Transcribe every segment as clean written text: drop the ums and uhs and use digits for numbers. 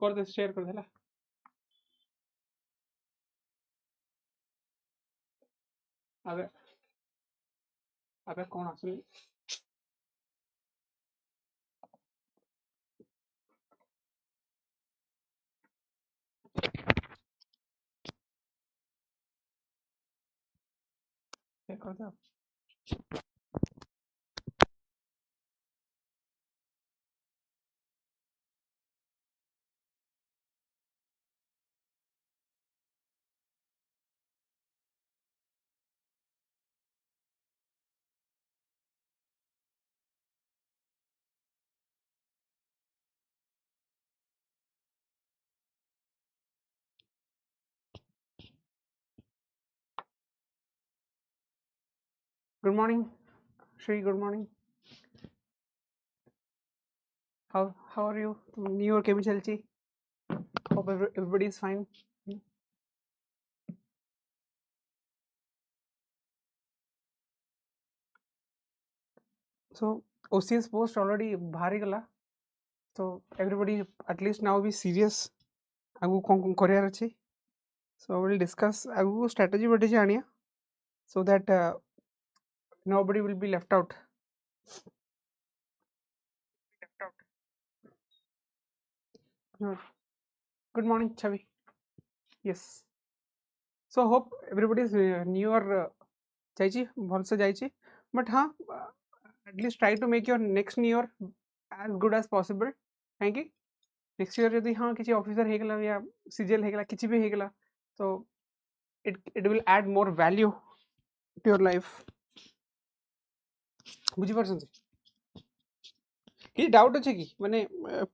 कर दे शेयर कर देला अबे अबे कौन आसली शेयर कर दे good morning Shri good morning how are you new york केमी चलची hope everybody is fine so OCS post already bahari gala so everybody at least now be serious आगु कौन करियर अच्छी so we'll discuss आगु strategy बढ़े जानिया so that nobody will be left out good morning Chavi yes so hope everybody is new or जाइची भल से जाइची but हाँ at least try to make your next year as good as possible thank you next year यदि हाँ किसी officer हेगला या CGL हेगला किसी भी हेगला तो it will add more value to your life बुझी परछन कि डाउट अछि कि माने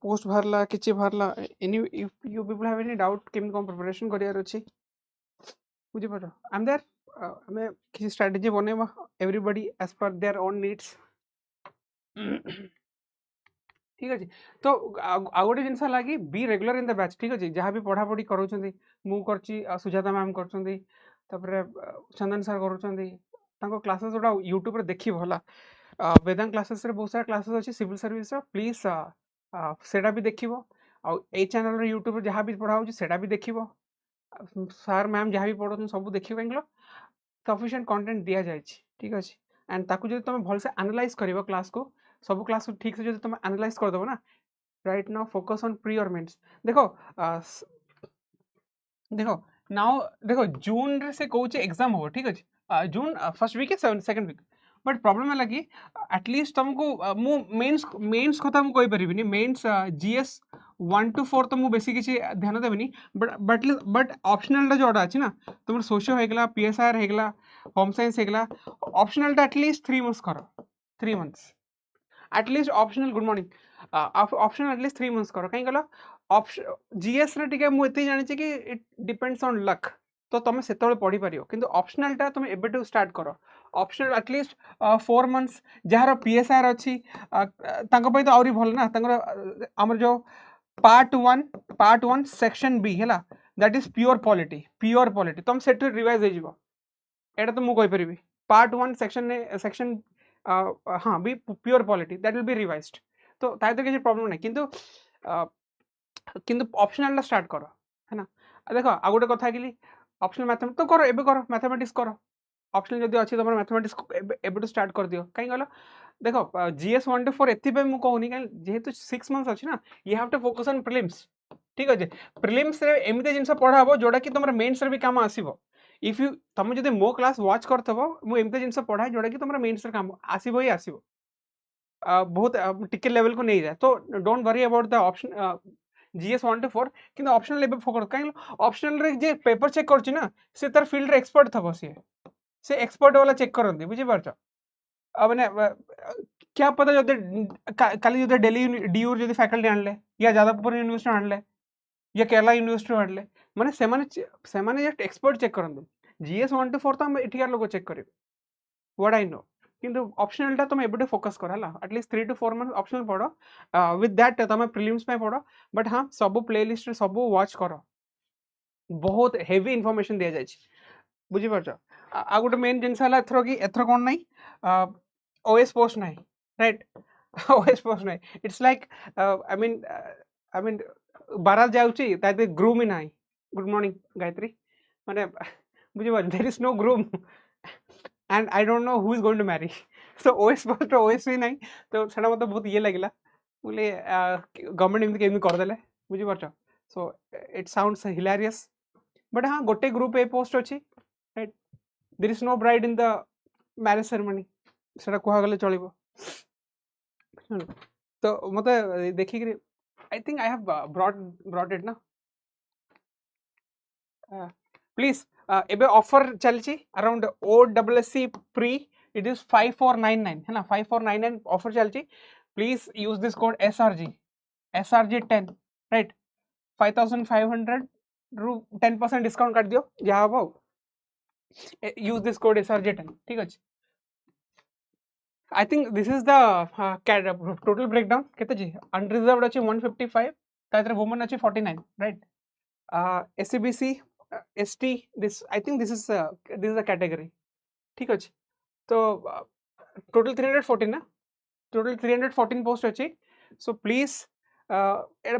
पोस्ट भरला किछि भरला any if you people have any doubt came cone preparation career अछि बुझी पर आई एम देयर हमें किसी स्ट्रेटजी बनेबा everybody as per their own needs ठीक अछि तो आ गोटे जिनस लागी be regular in the batch ठीक अछि जहां भी पढ़ा पढ़ी करूछंदी मु करछि सुजाता मैम करछंदी तापरे चंदन सर करूछंदी तांको क्लासेस ओडा YouTube रे देखि भला वेदांग क्लासेस रे बहुत सारा क्लासेस अछि सिविल सर्विस रो प्लीज सेटा भी देखिबो आ ए चैनल रे YouTube रे जहां भी पढ़ा होछि सेटा भी देखिबो सर मैम जहां भी पढ़ोछन सब देखिबो इंगलो सफिशिएंट कंटेंट दिया जाय छी ठीक अछि एंड ताकू जदि तुम भल से एनालाइज करिवो क्लास को सब क्लास ठीक से जदि तुम एनालाइज कर दबो ना right now focus on pre और मेंस देखो देखो नाउ देखो जून रे से कहूचे एग्जाम हो ठीक अछि जून फर्स्ट वीक है सेकंड वीक बट प्रॉब्लम है लगी एटलीस्ट तुमको मु मेंस कथा मु कहि परिबिनी मेंस जीएस 1 to 4 तो मु बेसी किछि ध्यान देबनी बट ऑप्शनल टा जोडा अछि ना तुम सोशियो हेगला पीएसआईआर हेगला होम साइंस हेगला ऑप्शनल टा एटलीस्ट 3 मंथ्स करो 3 months at least optional good morning optional at least 3 months करो कहीं गला ऑप्शन जीएस रे टिके मु एते जानि छी कि इट डिपेंड्स ऑन लक तो तुम से पढ़ी पारियो किंतु ऑप्शनल टा तुम एबेटू स्टार्ट करो ऑप्शनल एटलीस्ट 4 मंथ्स जहार पीएसआर अछि तांको पय तो आउरी भल ना तांकर हमर जो पार्ट 1 सेक्शन बी हैला दैट इज प्योर पॉलिटी तुम सेट रिवाइज हे जिवो एटा तो मु कहि परिबी पार्ट 1 सेक्शन हाँ B pure polity that will be revised तो ताय तो किसी प्रॉब्लम नहीं किंतु किंतु ऑप्शनल स्टार्ट करो है ना देखो आ गोटे कथा कि ऑप्शनल मैथमेटिक्स तो करो एबे करो मैथमेटिक्स करो ऑप्शनल जदि अच्छी तुम मैथमेटिक्स एबे स्टार्ट कर दियो कहीं गल देखो जीएस 1 to 4 एथि मु कहूनी जेहेतु 6 मंथ्स अच्छी ना you have to focus on prelims ठीक अच्छे प्रिलिम्स रे एमिते जिनस पढ़ा हबो जोडा कि तुमर मेंस रे भी काम आसीबो इफ यू तुम जदि मो क्लास वॉच करथबो मु एमिते जिनस पढ़ाए जोडा कि तुमर मेंस रे काम आसीबो ही आसीबो बहुत टिके लेवल को नहीं जाए तो don't worry about the option GS 1 to 4 किंतु ऑप्शनल लेवल फोकस कहीं ऑप्शनल रे जे पेपर चेक करछि ना से तार फील्ड रे एक्सपर्ट थबो से एक्सपर्ट वाला चेक करंदी बुझी पारछ अब ने क्या पता जदि काली जदि दिल्ली डीयू जदि फैकल्टी आनले या जादवपुर यूनिवर्सिटी आनले या केरला यूनिवर्सिटी आनले माने से माने जस्ट एक्सपर्ट चेक करंदी जीएस 1 to 4 तो हम एठिकार लोग चेक करिवे व्हाट आई नो किंतु ऑप्शनल टा तुम एबडे फोकस कर हला एटलीस्ट 3 to 4 मंथ ऑप्शनल पढ़ो विथ दैट तुम प्रीलिम्स पे पढ़ो बट हां सब प्लेलिस्ट रे सब वॉच करो बहुत हेवी इंफॉर्मेशन दिया जाय बुझी पारछ आ गोटे मेन जिनस हला एथरो कोन नै ओएस पोस्ट नै राइट ओएस पोस्ट नै इट्स लाइक आई मीन बारात जाउची ताते ग्रूम ही नाही गुड मॉर्निंग गायत्री माने बुझिबो there is no groom and I don't know who is going to marry so OS post OS भी नहीं तो सेटा मते बहुत ये लागिला बोले गवर्नमेंट एमती केमती कर देले बुझि परछ so it sounds hilarious but हाँ गोटे ग्रुप ए पोस्ट अच्छी right there is no bride in the marriage ceremony सेटा कुहा गले चलिबो तो मते देखि कि I think I have brought it ना प्लीज एबे ऑफर चलची around OSC pre it is 5499 है ना 5499 ऑफर चलची please use this code SRG 10 right 5500 रू 10% डिस्काउंट काट दियो जहाँ हम यूज दिस कोड SRG 10 ठीक अच्छे I think this is the total breakdown केते जी अनरिजर्व्ड अच्छे 155 तादरे वुमन अच्छे 49 right SCBC ST this I think this is a category ठीक अच्छे तो टोटल 314 ना टोटल 314 पोस्ट अच्छी सो प्लीज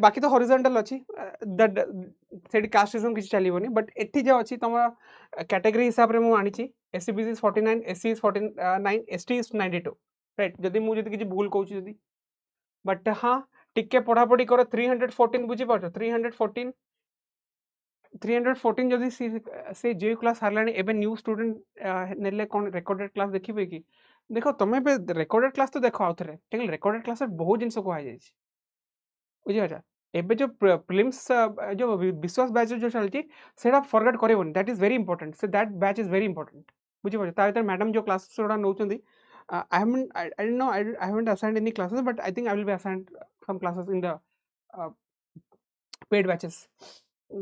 बाकी तो हॉरिजॉन्टल अच्छी दैट सेठी कास्टिज्म किसी चलिबोनी बट एठी जो अच्छी तुम कैटेगरी हिसाब रे मु आनिची SCBC is 49 SC is 49 ST is 92 right जदी मु जदी किछि भूल कहूची जदी बट हाँ टिके पढ़ा पढ़ी करो 314 बुझी पाछो 314 जदी से जे क्लास हारलानी एबे न्यू स्टूडेंट नेले कोन रिकॉर्डेड क्लास देखिबे कि देखो तमे पे रिकॉर्डेड क्लास तो देखो आउथरे ठीक रिकॉर्डेड क्लास रे बहुत जिंस को आ जाई छी बुझी पाछो एबे जो प्रिलिम्स जो विश्वास बैच जो चलची सेटा फॉरगेट करिवोनी that is very important so that batch is very important बुझी पाछो ता भीतर मैडम जो क्लास सोडा नउचंदी I don't know I haven't assigned any classes but I think I will be assigned some classes in the paid batches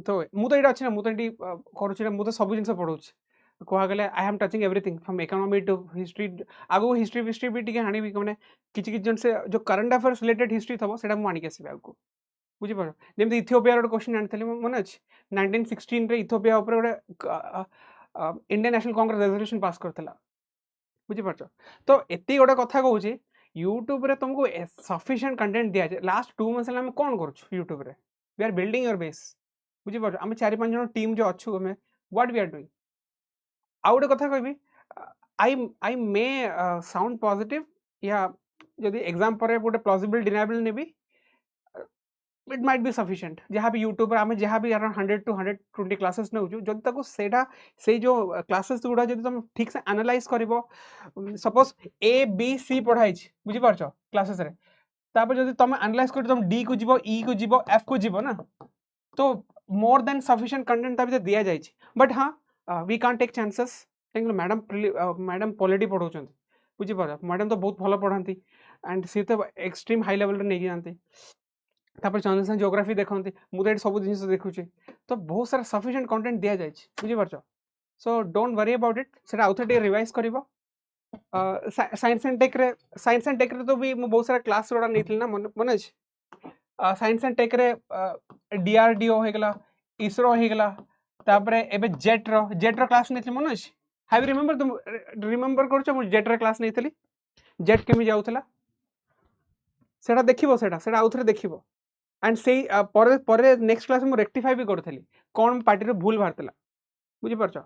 तो मु तो एटा अछि ना मु तो एटी करूछि ना मु तो सब जिंस पढौछि कहा गले I am touching everything from economy to history आगो हिस्ट्री भी टिके हानि भी माने किछि किछि जन से जो करंट अफेयर्स रिलेटेड हिस्ट्री थबो सेटा मु आनि के आसीबे आगो बुझि पारो जेमति इथियोपिया रो क्वेश्चन आनथले मन अछि 1916 रे इथियोपिया ऊपर गोटे Indian National Congress resolution pass करथला बुझि पारछ तो एती गोटे कथा कहूछि यूट्यूब रे तुमको सफिशिएंट कंटेंट दिया जाय लास्ट 2 मंथ्स हम कोन करूछ यूट्यूब रे we are building your base बुझि पारछ हम 4-5 जन टीम जो अछु हमें व्हाट वी आर डूइंग आ गोटे कथा कहबी आई मे साउंड पॉजिटिव या यदि एग्जाम पर गोटे प्लॉजिबल डिनाबल नेबी इट माइट बी सफिशिएंट जहाँ भी यूट्यूब पर आम जहाँ भी अराउंड 100 to 120 क्लासेस नौ जब तक से जो क्लासेस गुड़ा जब तुम ठीक से एनालाइज कर सपोज ABC पढ़ाई बुझी पारछ क्लासेस रे तापर जब तुम एनालाइज कर तुम D को जीवो E को जीवो F को जीवो ना तो मोर देन सफिशिएंट कंटेंट ता दिया जाय बट हाँ we can't take chances madam polity पढ़ाउछन बुझी पार मैडम तो बहुत भल पढ़ाती एंड सी तो एक्सट्रीम हाई लेवल रे नहीं जाती तापर चंद्रसेन ज्योग्राफी देखते मुझे सब जिन देखुचे तो बहुत सारा सफिशिएंट कंटेंट दिया जाए बुझी पारछ so don't worry about it सेटा आउथे टे रिवाइज करिवो साइंस एंड टेक रे तो भी मु बहुत सारा क्लास रोडा नैथिल ना मन अछि साइंस एंड टेक रे DRDO हो गेला इसरो हो गेला तापर एबे जेट रो क्लास नैथिल मन अछि हैव रिमेंबर तुम रिमेंबर करछ मु जेट रो क्लास नैथिली जेट केमी जाउथला सेटा देखिबो सेटा आउथरे देखिबो एंड से पर नेक्स्ट क्लास में रेक्टिफाई भी करी कौन पार्टी भूल बाहर बुझी पारछ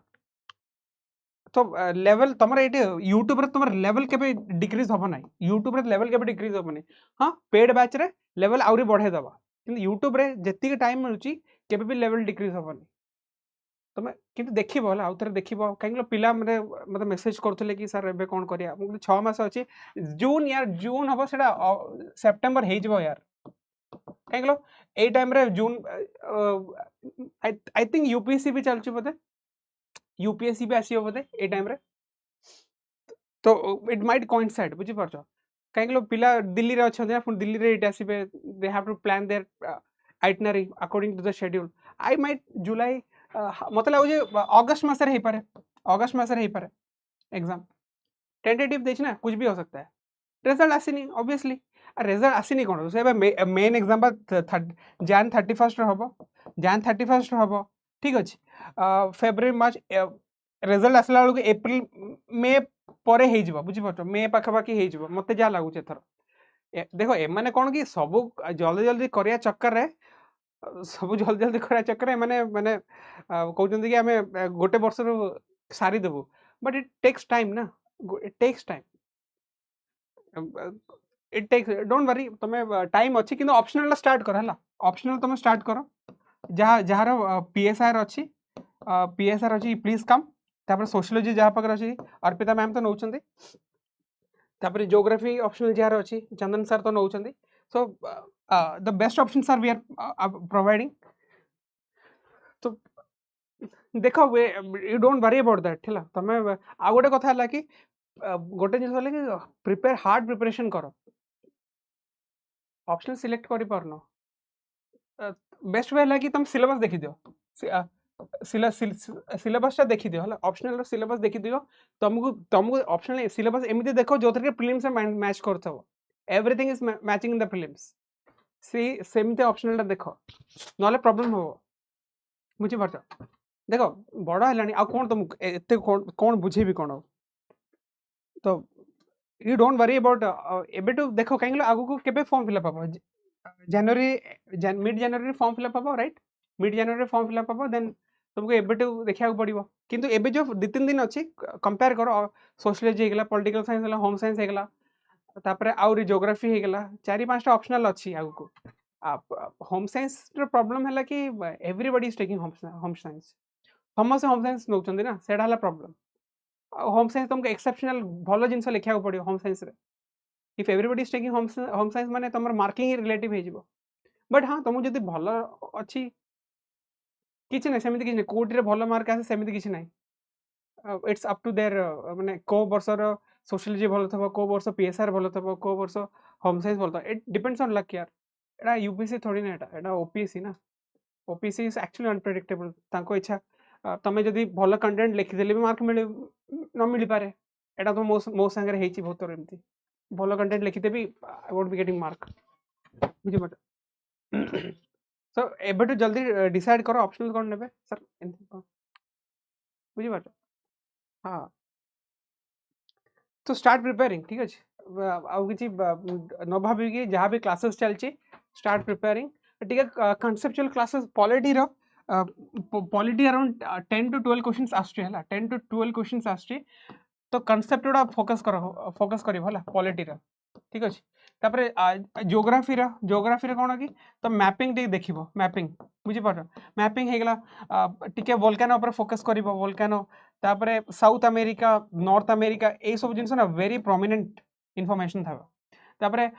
तो लेवल तुम ये यूट्यूब तुम लेवल के डिक्रीज हम ना यूट्यूब लेवल के डिक्रीज हम ना हाँ पेड बैच रे लेवल आउरी बढ़े दबा कि यूट्यूब रे जति टाइम मिलूँ के लेवल डिक्रीज हम तुम कि देख आउ थे देख कहीं पिला मतलब मेसेज करते कि सर एबे कौन करिया 6 मास अच्छी जून यार जून हम से सेप्टेम्बर हो यार कहीं ए टाइम रे जून आई थिंक यूपीएससी भी चलची बोधे यूपीएससी भी आसी बोधे ए टाइम रे तो इट माइट कोइंसाइड बुझी पारछ कहीं पिला दिल्ली रे अच्छा ना दिल्ली रे आसबे they have to plan their itinerary according to the schedule I might जुलाई मत लगे अगस्त मसरे हो पारे अगस्त मसरे हो पारे एग्जाम टेंटेटिव देछि ना कुछ भी हो सकता है रिजल्ट आसीनी ऑब्वियसली रिजल्ट आसीनी कौन से मेन एग्जाम जान 31 हम जान 31 हम ठीक अच्छे फेब्रुआरी मार्च रिजल्ट आसला बेलू एप्रिल मे पर बुझी पार मे पाखापाखि हो मत जहाँ लगुच एथर देखो एमाने कौन कि सब जल्दी जल्दी करिया चक्कर रे सब जल्दी जल्दी करा चक्कर माने माने कहते कि आम गोटे वर्ष सारी देबू बट इट टेक्स टाइम ना it takes time it takes don't worry तुम टाइम अच्छी कि ऑप्शनल स्टार्ट कर है ऑप्शनल तुम स्टार्ट कर जहाँ जार PSIR अच्छी PSIR अच्छी प्लीज कम तापर सोशियोलॉजी जहाँ पाखे अच्छी अर्पिता मैम तो नौकरी तापर ज्योग्राफी ऑप्शनल जार अच्छी चंदन सर तो नौकरी so the best option are we are providing तो देख you don't worry about that है तुम आ गोटे कथा है कि गोटे जिन कि प्रिपेयर हार्ड प्रिपरेशन कर ऑप्शनल सिलेक्ट कर पारन बेस्ट वे है कि तुम सिलेबस देखी दियो सिलेबसटा देखी दियो ऑप्शनल सिलेबस देखी दियो तुमको तुमको ऑप्शनल सिलेबस एमती देखो जो थे प्रिलिम्स मैच कर everything is matching in the prelims सेमती ऑप्शनल देख ना प्रॉब्लम हम बुझीपार देख बड़ है आ कौन तुम एत कौन बुझेबी कौन तो यू डोंट वरी अबाउट एबेटू देख कहीं आगू के फॉर्म फिलअप हम जनवरी मिड जनवरी फॉर्म फिलअप हम राइट मिड जनवरी फॉर्म फिलअप हम देन तुमको एबेटू देखा पड़ो किंतु एबे जो 2-3 दिन अच्छी कंपेयर कर सोशियोलॉजी होगा पॉलिटिकल साइंस होगा होम साइंस होगा तापर आउरी ज्योग्राफी होगा 4-5टा ऑप्शनल अच्छी आगू होम साइंस प्रॉब्लम है कि everybody is taking home science समस्त होम साइंस नौकरी ना सेटा है प्रॉब्लम होम साइंस तुमको एक्सेप्शनल भल जिन लिखा पड़ो home science if everybody is taking home science माने तुम मार्किंग ही रिलेटिव हो बट हाँ तुमको जब भल अच्छी किसी ना सेमती किसी कोटे भल मार्क आसे सेमती किसी ना इट्स अप टू देयर माने को वर्षर सोशियोलॉजी भल थबो को वर्ष PSIR भल थबो को वर्ष होम साइंस भल थबो इट डिपेंड्स ऑन लक यार एटा यूपीएससी थोड़ी ना एटा ओपीएससी ना ओपीएससी इज एक्चुअली अनप्रेडिक्टेबल तांको इच्छा तमे जदी भल कंटेंट लिखिदेले भी मार्क मिले न मिल पारे एटा तो मो संगे हेची बहुत थोर एमती भल कंटेंट लिखिदेबी I won't be getting mark बुझी पट सो एबेटू जल्दी डिसाइड करो ऑप्शनल कौन नेबे सर बुझी पट हाँ तो स्टार्ट प्रिपेयरिंग ठीक अच्छे आउ कि न भाविकी जहाँ भी क्लासेस चलती स्टार्ट प्रिपेयरिंग ठीक conceptual classes polity polity around 10 to 12 questions आसुचे है 10 to 12 क्वेश्चंस आसुचे तो कॉन्सेप्ट गुड़ा फोकस कर पॉलिटी ठीक अच्छे तापर ज्योग्राफी ज्योग्राफी कौन कि तो मैपिंग टी देख मैपिंग बुझीपार मैपिंग होगा टी वोल्कानो पर फोकस कर वोल्कानो तापर साउथ अमेरिका नॉर्थ अमेरिका ये सब जिन ना वेरी प्रोमिनेंट इनफॉरमेशन था तापर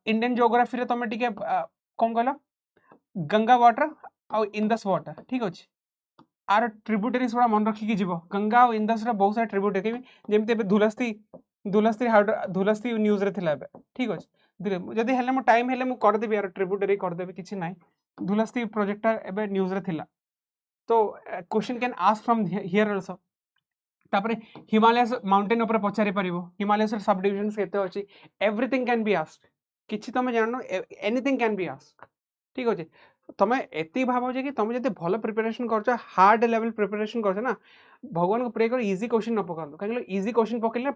इंडियन ज्योग्राफी रे तुम टी कौन कहल गंगा वाटर आउ इंदस वाटर ठीक अच्छे आर ट्रिब्यूटरीज गुड़ा मन रखिकी जीव गंगा और इंदस बहुत सारा ट्रिब्यूटरी जमी धुलस्ती धुलस्ती धुलस्ती न्यूज रे थिला ठीक अच्छे जदि हेले मो टाइम हेले मु करदेबी यार ट्रिब्यूटरी करदेबी किसी ना धुलस्ती प्रोजेक्ट एबे न्यूज रे थिला तो question can ask from here also तापर हिमालय माउंटेन ऊपर पचारि पारिबो हिमालय सब डिविजन्स केते अछि एवरीथिंग कैन बी आस्क्ड किछि तमे जानो एनीथिंग कैन बी आस्क्ड ठीक अच्छे तुम एति भाव कि तुम जब भल प्रिपेरेसन कर हार्ड लेवल प्रिपेरेसन कर ना भगवान को प्रे कर इजी क्वेश्चन न पकातु कहीं इजी क्वेश्चन पकड़े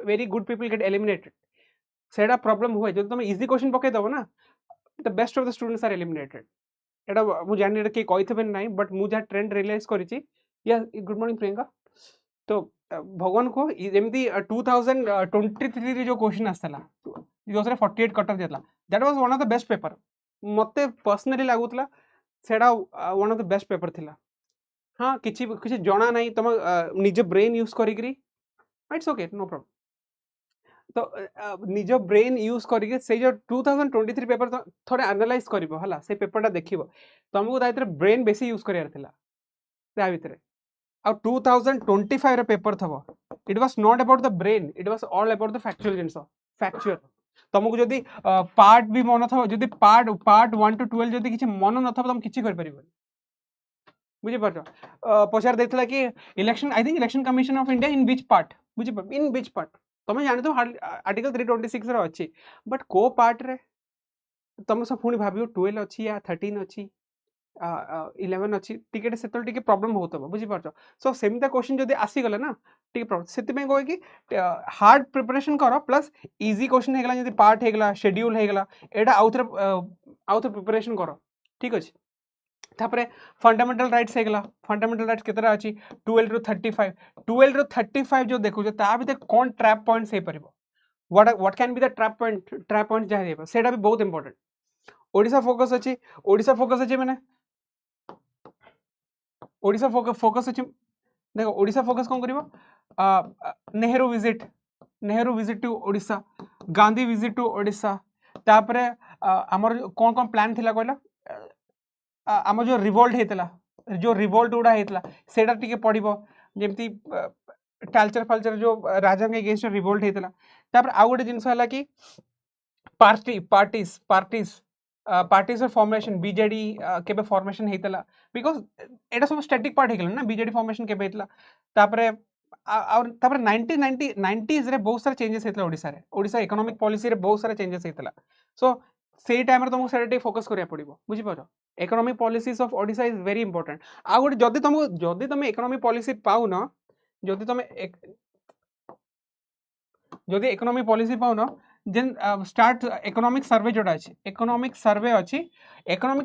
very good people get eliminated सेटा प्रॉब्लम हुए जो तुम इजी क्वेश्चन पकईदेव ना the best of the students are eliminated एटा मुझे जानी किए कही ना बट मुझे जहाँ रियलाइज करी गुड मॉर्निंग प्रियंका तो भगवान को जमी 2023 जो क्वेश्चन आसाला जो 48 कटअफ जाता that was one of the best paper मते पर्सनली लगुला सेटा one of the best paper थिला हाँ किसी किसी जना ना तुम निज ब्रेन यूज करी इट्स ओके नो प्रॉब्लम तो निज ब्रेन यूज करी से जो 2023 पेपर थोड़े एनालाइज कर से पेपरटा देख तुमको तार ब्रेन बेसी यूज करार भितर आ 2025 रे पेपर थबो it was not about the brain it was all about the factual things factual तुमको जदि पार्ट भी मन था जदि पार्ट 1 to 12 जदि किछि मन न था तुम किछि कर परिबो बुझी पारछ पचार देथला कि election I think election commission of India in which part बुझी इन विच पार्ट तुम जानि तो आर्टिकल 326 रे अछि बट को पार्ट रे तुम सब पुणी भाबियो 12 अछि या 13 अछि 11 अच्छी टिके से प्रॉब्लम होता बुझी पार्छ सो सेमता क्वेश्चन जदि आसीगले ना टिके प्रॉब्लम से कहे कि हार्ड प्रिपरेशन कर प्लस इजी क्वेश्चन होगा जब पार्ट होगा शेड्यूल होगा यहाँ आउ थे प्रिपरेशन कर ठीक अच्छे तापरे फंडामेंटल राइट्स हेगला फंडामेंटल राइट्स केतरा अछि 12 रु 35 जो देखु ता भीतर कोन ट्रैप पॉइंट्स हे परिबो what can be the trap point जहा हेबो सेटा भी बहुत इंपोर्टेंट ओडिसा फोकस अछि माने ओडिसा फोकस अछि देखो ओडिसा फोकस कोन करिवो Nehru visit to Odisha Gandhi visit to Odisha तापरे हमर कोन कोन प्लान थिला कहला आम जो रिवोल्ट गुड़ा होता सेटा टिके पड़ो जमती टालचर फालचर जो राजा के अगेंस्ट रिवोल्ट होता तापर आउ गोटे जिनस है कि पार्टीज फॉर्मेशन बीजेडी केबे फॉर्मेशन होता बिकॉज एटा सब स्टैटिक पार्ट हो ना बीजेडी फॉर्मेशन केबे होता तापरे तापर 90s रे बहुत सारा चेंजेस होता ओडिशा इकोनॉमिक पॉलिसी रे बहुत सारा चेंजेस होता सो से टाइम तुमको सेटा फोकस करिया पड़िबो बुझी पारो economic policies of Odisha is very important आ गोटे जदि तुम इकोनॉमिक पॉलिसी पाउन जदि तुम जदि इकोनॉमिक पॉलिसी पाउन देन स्टार्ट इकोनॉमिक सर्वे जोटा अछि इकोनॉमिक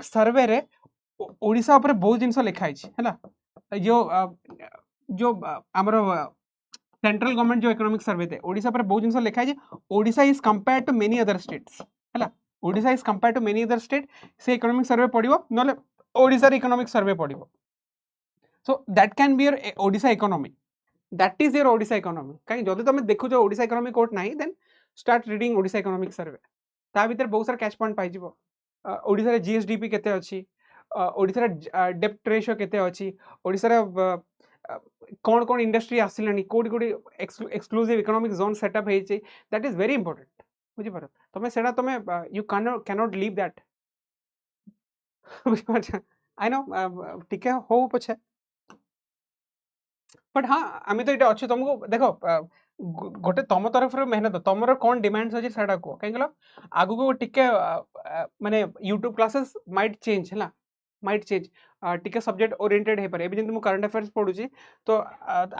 सर्वे रे ओडिशा ऊपर बहुत जिंस लिखाई छी हैला जो हमर सेंट्रल गवर्नमेंट जो इकोनॉमिक सर्वे थे ओडिशा पर बहुत जिंस लिखाई छी Odisha is compared to many other states हैला Odisha is compared to many other state से इकोनॉमिक सर्वे पड़िबो नले ओडिशा रे इकोनॉमिक सर्वे पड़िबो so that can be your Odisha economy that is your Odisha economy कहीं जदि तुम देखु जो ओडिशा इकोनॉमी कोड नाही then start reading Odisha economic survey ता भीतर बहुत सारा कैच पॉइंट पाई जिवो ओडिशा रे जीएसडीपी केते अछि ओडिशा रे डेप्ट रेशियो केते अछि ओडिशा रे कौन कौन इंडस्ट्री आसिलानी कोडी कोडी एक्सक्लूसिव इकोनॉमिक जोन सेटअप हे छै दैट इज वेरी इंपोर्टेंट बुझी पारो तमे सेडा तमे यू कैनॉट लीव दैट बुझी पाछा आई नो टिके हो पछे बट हाँ आम तो ये अच्छे तुमको देखो गोटे तुम तरफ मेहनत तुम कौन डिमांड्स अच्छे सेटा कह कहीं आगु टिके माने यूट्यूब क्लासेस माइट चेंज है माइट चेंज टिके सब्जेक्ट ओरिएंटेड हो पारे जब करंट अफेयर्स पढ़ुची तो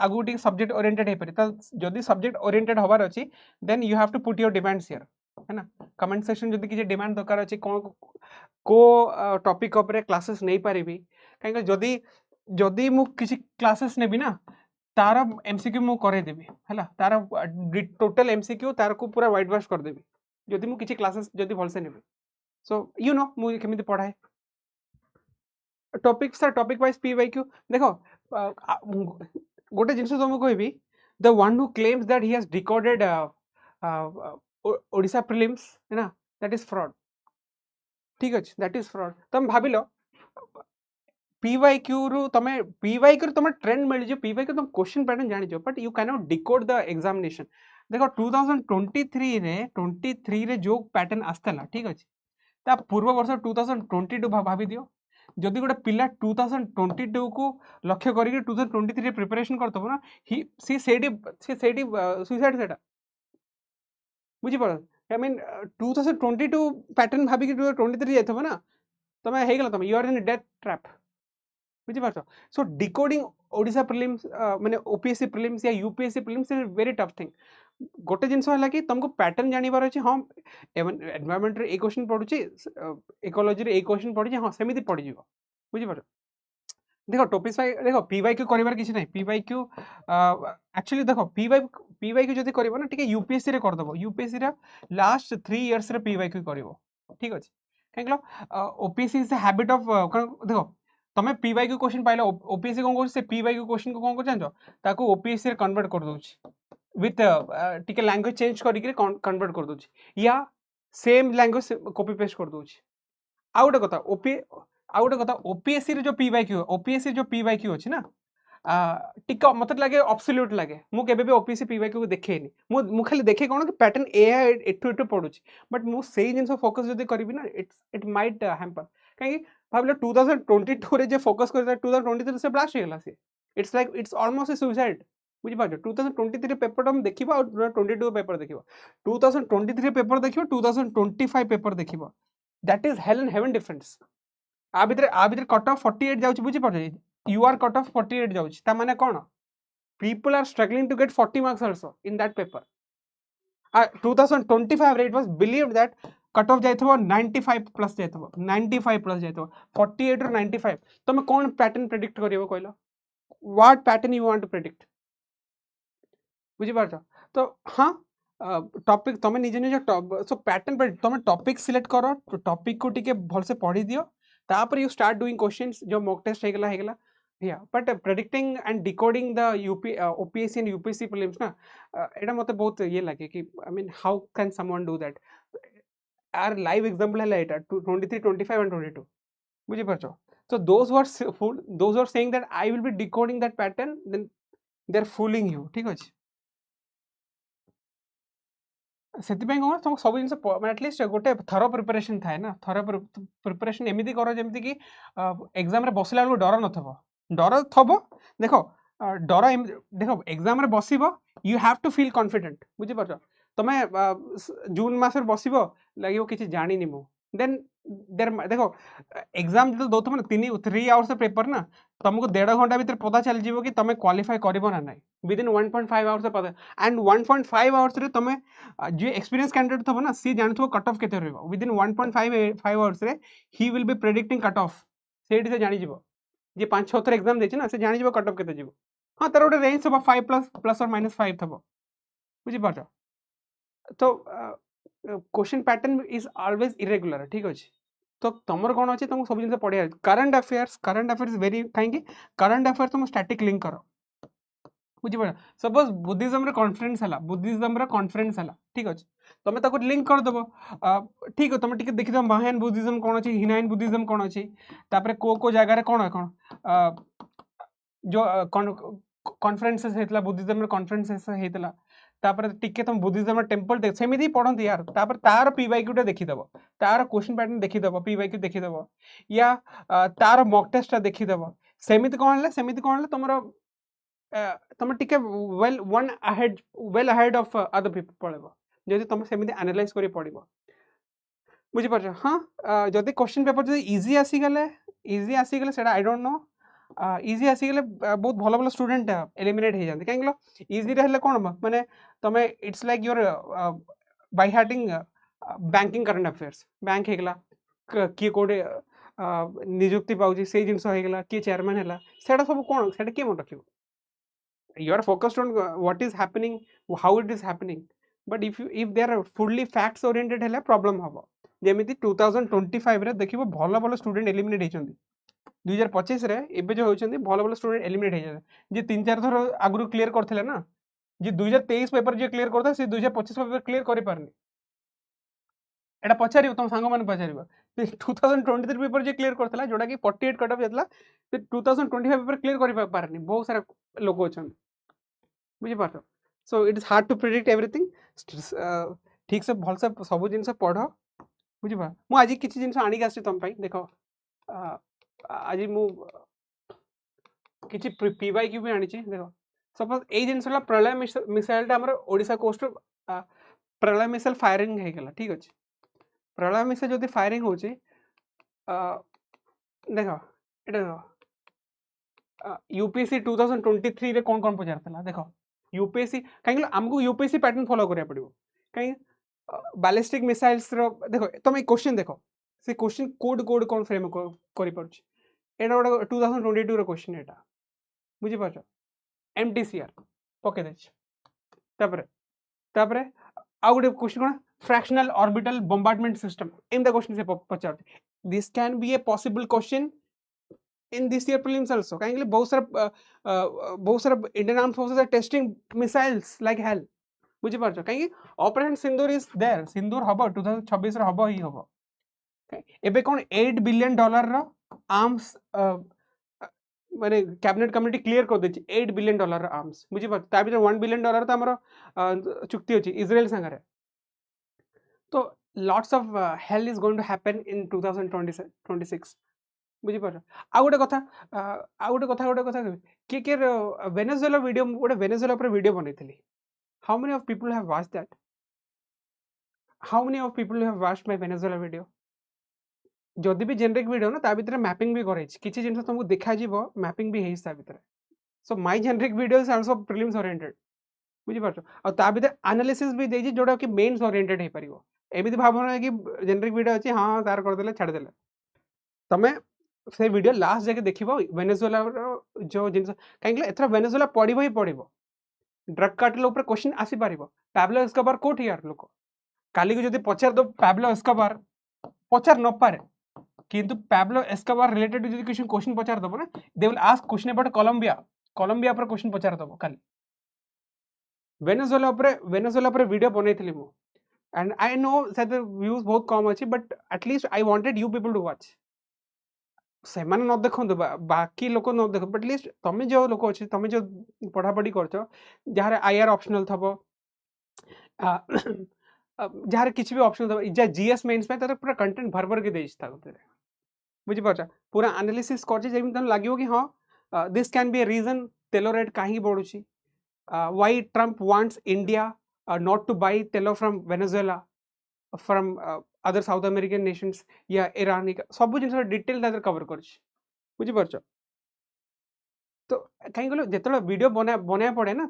आगु टिके सब्जेक्ट ओरिएंटेड हो पारे जदि सब्जेक्ट ओरिएंटेड हबार अच्छी then you have to put your demands here है ना कमेंट सेक्शन जदि किसी डिमांड दरकार अच्छी कौन को टॉपिक उपरे क्लासेस नहीं पारिबी कहीं जदि जदि मु किसी क्लासेस नेबी ना तार एमसीक्यू मु करे देबी हैला तार टोटल एमसीक्यू तार को पूरा वाइट वाश कर देबी जदि मु किसी क्लासेस जदि भलसे नेबी सो यू नो मु केमिति पढ़ाए टॉपिक वाइज पीवाईक्यू देखो गोटे जिनस तुमको कहबी the one who claims that he has decoded Odisha prelims है ना दैट इज फ्रॉड ठीक अछि दैट इज फ्रॉड तुम भाबिलो PYQ रु तुम ट्रेंड मिल जो PYQ तुम क्वेश्चन पैटर्न जानि जो but you can not decode the examination देखो 2023 रे जो पैटर्न आस्तला ठीक अछि ता पूर्व वर्ष 2022 भाबी दियो जदि गोटे पिला 2022 को लक्ष्य करिके 2023 रे प्रिपरेशन करतबो ना सी सेडी सुसाइड सेटा बुझी पड़ आई मीन 2022 पैटर्न भाबी के 2023 जाइथबो ना तमे हे गेला तमे you are in death trap बुझी पारछ सो डिकोडिंग ओडिशा प्रीलिम्स माने ओपीएससी प्रीलिम्स या UPSC prelims is very tough thing गोटे जिनस है कि तुमको पैटर्न जानिबार अछि हां एनवायरनमेंट रे ए क्वेश्चन पढुची इकोलॉजी रे ए क्वेश्चन पढुची हां सेमिति पढि जिवो बुझी पारछ देखो टॉपिक्स देखो पीवाईक्यू करिवार किछि नै पीवाईक्यू एक्चुअली देखो पीवाईक्यू जदि करबो ना ठीक है यूपीएससी रे कर दबो यूपीएससी रे लास्ट 3 इयर्स रे पीवाईक्यू करबो ठीक अछि कहलो OPSC is the habit of देखो तमे पीवाईक्यू क्वेश्चन पाइलो ओपीएससी कोन से पीवाईक्यू क्वेश्चन को कोन को जानजो ताको ओपीएससी रे कन्वर्ट कर दोछि विथ टिके लैंग्वेज चेंज करिके कन्वर्ट कर दोछि या सेम लैंग्वेज कॉपी पेस्ट कर दोछि आ गोटे कथा ओपीएससी रे जो पीवाईक्यू अछि ना टिके मत लगे अब्सोल्यूट लगे मु केबे भी ओपीएससी पीवाईक्यू को देखेनी मु खाली देखे कोन कि पैटर्न ए एठु पढुछि बट मु सेही जिंस फोकस जदि करबी ना इट माइट हैम्पर कहीं भाबिलो 2022 रे जे फोकस कर 2023 से ब्लास्ट हो गला से it's like it's almost a suicide बुझी पाछो 2023 पेपर हम देखिबो और 2022 पेपर देखिबो 2023 पेपर देखिबो 2025 पेपर देखिबो that is hell and heaven difference आ भीतर कट ऑफ 48 जाउछि बुझी पाछो यू आर कट ऑफ 48 जाउछि ता माने कोन people are struggling to get 40 marks also in that paper 2025 it was believed that cut off जाइथबो 95 प्लस जाइथबो 95 प्लस जाइथबो 48 रो 95 तुम कौन पैटर्न प्रेडिक्ट करिवो कहलो what pattern you want to predict बुझी पारछ तो हाँ टॉपिक तुम निज निज सो पैटर्न तुम टॉपिक सिलेक्ट करो टॉपिक को टिके भल से पढ़ी दियो तापर यू स्टार्ट डूइंग क्वेश्चंस जो मॉक टेस्ट हेगला या but predicting and decoding the OPSC and UPSC prelims ना एटा मते बहुत ये लगे कि I mean how can someone do that are live example है एटा 23 25 एंड 22 बुझी पारछ so those who are saying that I will be decoding that pattern then they are fooling you ठीक अछि ସେଥିପାଇଁ କ'ଣ ତୁମ ସବୁ ଜିନିଷ ଆଟଲିଷ୍ଟ ଗୋଟେ ଥର ପ୍ରିପାରେସନ୍ ଥାଏ ନା ଥର ପ୍ରିପାରେସନ୍ ଏମିତି କର ଯେମିତିକି ଏକ୍ଜାମ୍ରେ ବସିଲା ବେଳକୁ ଡର ନଥିବ ଡର ଥବ ଦେଖ ଡର ଦେଖ ଏକ୍ଜାମ୍ରେ ବସିବ you have to feel confident ବୁଝିପାରୁଛ ତୁମେ ଜୁନ୍ ମାସରେ ବସିବ ଲାଗିବ କିଛି ଜାଣିନି ମୁଁ ଦେନ୍ ଦେଖ एग्जाम जो दौथ ना 3 आवर्स पेपर ना तुमको 1.5 घंटा भीतर पता चल जीवो कि तुम क्वालिफाई करिवो ना नहीं विदिन 1.5 आवर्स पता एंड 1.5 आवर्स रे तुम जो एक्सपीरियंस कैंडिडेट थबो ना सी जानथबो कट ऑफ केते रहबो विदिन 1.5 आवर्स रे he will be predicting cut off सेठी से जानि जीवो जे 5-6 थर एग्जाम देछि ना से जानि जीवो कट ऑफ केते जीवो हां तार ओटे रेंज थबो 5 प्लस और -5 थबो बुझि पाछो तो question pattern is always irregular ठीक अछि तो तुमर कौन अच्छे तुमको सब जिन पढ़िया करंट अफेयर्स वेरी कहीं करंट अफेयर्स तुम स्टैटिक लिंक करो बुझिपार सपोज बुद्धिज्म कॉन्फ्रेंस है ठीक अच्छे तुम ताको लिंक कर दबो ठीक तुम टिके देखि दो महान बुद्धिज्म कौन अच्छी हिनाइन बुद्धिज्म कौन अच्छी तापर को जगार कौन कौन जो कॉन्फ्रेंसेस हेतला बुद्धिज्म कॉन्फ्रेंसेस हेतला तापर टिके तुम बुद्धिज्म टेम्पल देख सेमिति पढ़ंती यार तापर तार पीवाईक्यू टा देखिदबो तार क्वेश्चन पैटर्न देखिदबो पीवाईक्यू देखिदबो या तार मॉक टेस्ट टा देखिदबो सेमिति कोन तुमरो तुम टिके well ahead of other people पळेबो जदि तुम सेमिति एनालाइज करी पड़िबो बुझि पाछ हां जदि क्वेश्चन पेपर जदि इजी आसी गेले सेटा आई डोंट नो इजी आसीगले बहुत भल भल स्टूडेंट एलिमिनेट हो जाते कहीं इजी रहे कौन माने तुम it's like your by hurting banking current affairs bank होगला किए कोडे निजुक्ति पाउची से जिनस होगला किए चेयरमैन है सेटा सब कौन से किए मन रखियो you are focused on what is happening how it is happening but if they are fully facts oriented है प्रॉब्लम हम जमीती 2025 रे देखिबो भल भल स्टूडेंट एलिमिनेट होइछंती 2025 रे एबे जो होइछंती भल भल स्टूडेंट एलिमिनेट हो जाते जे 3-4 थर आगु क्लियर करथिले ना जे 2023 पेपर जे क्लियर करथा से 2025 पेपर क्लियर करि पारनी एटा पछारियो तुम सांग माने पछारियो 2023 पेपर जे क्लियर करथला जोडा कि 48 कट ऑफ जतला से 2025 पेपर क्लियर करि पारनी बहुत सारा लोग अछन बुझि पाछो so it is hard to predict everything ठीक से भल से सब जिंस पढ़ बुझि पा मु आज किछि जिंस आनी आसी तुम पई देखो आज मु किछि पीवाईक्यू भी आनी देखो सपोज ए जिनसला प्रलय मिसाइल हमर ओडिशा कोस्ट प्रलय मिसाइल फायरिंग हे गेला ठीक अछि प्रलय मिसाइल जदि फायरिंग होछि देखो एटा देखो यूपीएससी 2023 रे कोन पचारतला देखो यूपीएससी कहीं हमको यूपीएससी पैटर्न फॉलो करिया पड़िबो कहीं बैलिस्टिक मिसाइल्स रो देखो तुम एक क्वेश्चन देखो से क्वेश्चन कोड कोन फ्रेम करि पड़छि एटा गोटे 2022 रो क्वेश्चन एटा बुझि पाछो एमटीसीआर पके देछ तापरे आ गोटे क्वेश्चन कोन fractional orbital bombardment system in the question से पचार this can be a possible question in this year prelims also काहे बहुत सारा Indian armed forces are testing missiles like hell बुझि पाछो काहे operation Sindoor is there Sindoor हबो 2026 रे हबो ही हबो एबे कोन $8 बिलियन रो आर्म्स माने कैबिनेट कमिटी क्लियर कर देछि $8 बिलियन रो आर्म्स बुझि पा ता भीतर $1 बिलियन तो हमर चुक्ति अछि इजराइल संगे तो lots of hell is going to happen in 2026 बुझि पा आ गोटे कथा के वेनेजुएला वीडियो गोटे वेनेजुएला पर वीडियो बनैथिली how many of people have watched that how many of people have watched my Venezuela video जदि भी जेनेरिक वीडियो ना ता भीतर मैपिंग भी करे किछि जिंस तुमको देखा जीवो मैपिंग भी हेइस ता भीतर so my generic video is also prelims oriented बुझि पाछो आ ता भीतर एनालिसिस भी देछि जोडा कि मेंस ओरिएंटेड हे परिबो एमती भावना है कि जेनेरिक वीडियो अच्छी हाँ तार करदे छाड़दे तमें से वीडियो लास्ट जाके देखिबो वेनेजुएला जो जिन कहीं एथर वेनेजुएला पढ़िबो ही पढ़िबो ड्रग कार्टेल ऊपर क्वेश्चन आसी पारिबो पैब्लो एस्कोबार कोठी यार लोक काली को जदी पचार दो पैब्लो एस्कोबार पचार न पारे किंतु पैब्लो एस्कोबार रिलेटेड जदी क्वेश्चन पचार दबो ना they will ask question about Colombia पर क्वेश्चन पचार दबो काली वेनेजुएला पर वीडियो बनैथिली मु and I know that the views बहुत कम अछि but at least I wanted you people to watch से माने न देखंतु बाकी लोक न देख बट एटलीस्ट तमे जो लोक अछि तमे जो पढ़ा पढ़ी करछो जहार आईआर ऑप्शनल थबो जहार किछि भी ऑप्शनल थबो जे जीएस मेंस पे तर पूरा कंटेंट भर भर के देइछ था बुझी पाछ पूरा एनालिसिस करछे जेमिन तन लागियो कि हां this can be a reason तेलो रेट काहे बढ़ुची why Trump wants India not to buy तेलो from Venezuela from other South American nations या ईरान सब जिन डिटेल तादर कवर करछ बुझी पाछ तो कहीं कहलो जेतलो वीडियो बना पड़े ना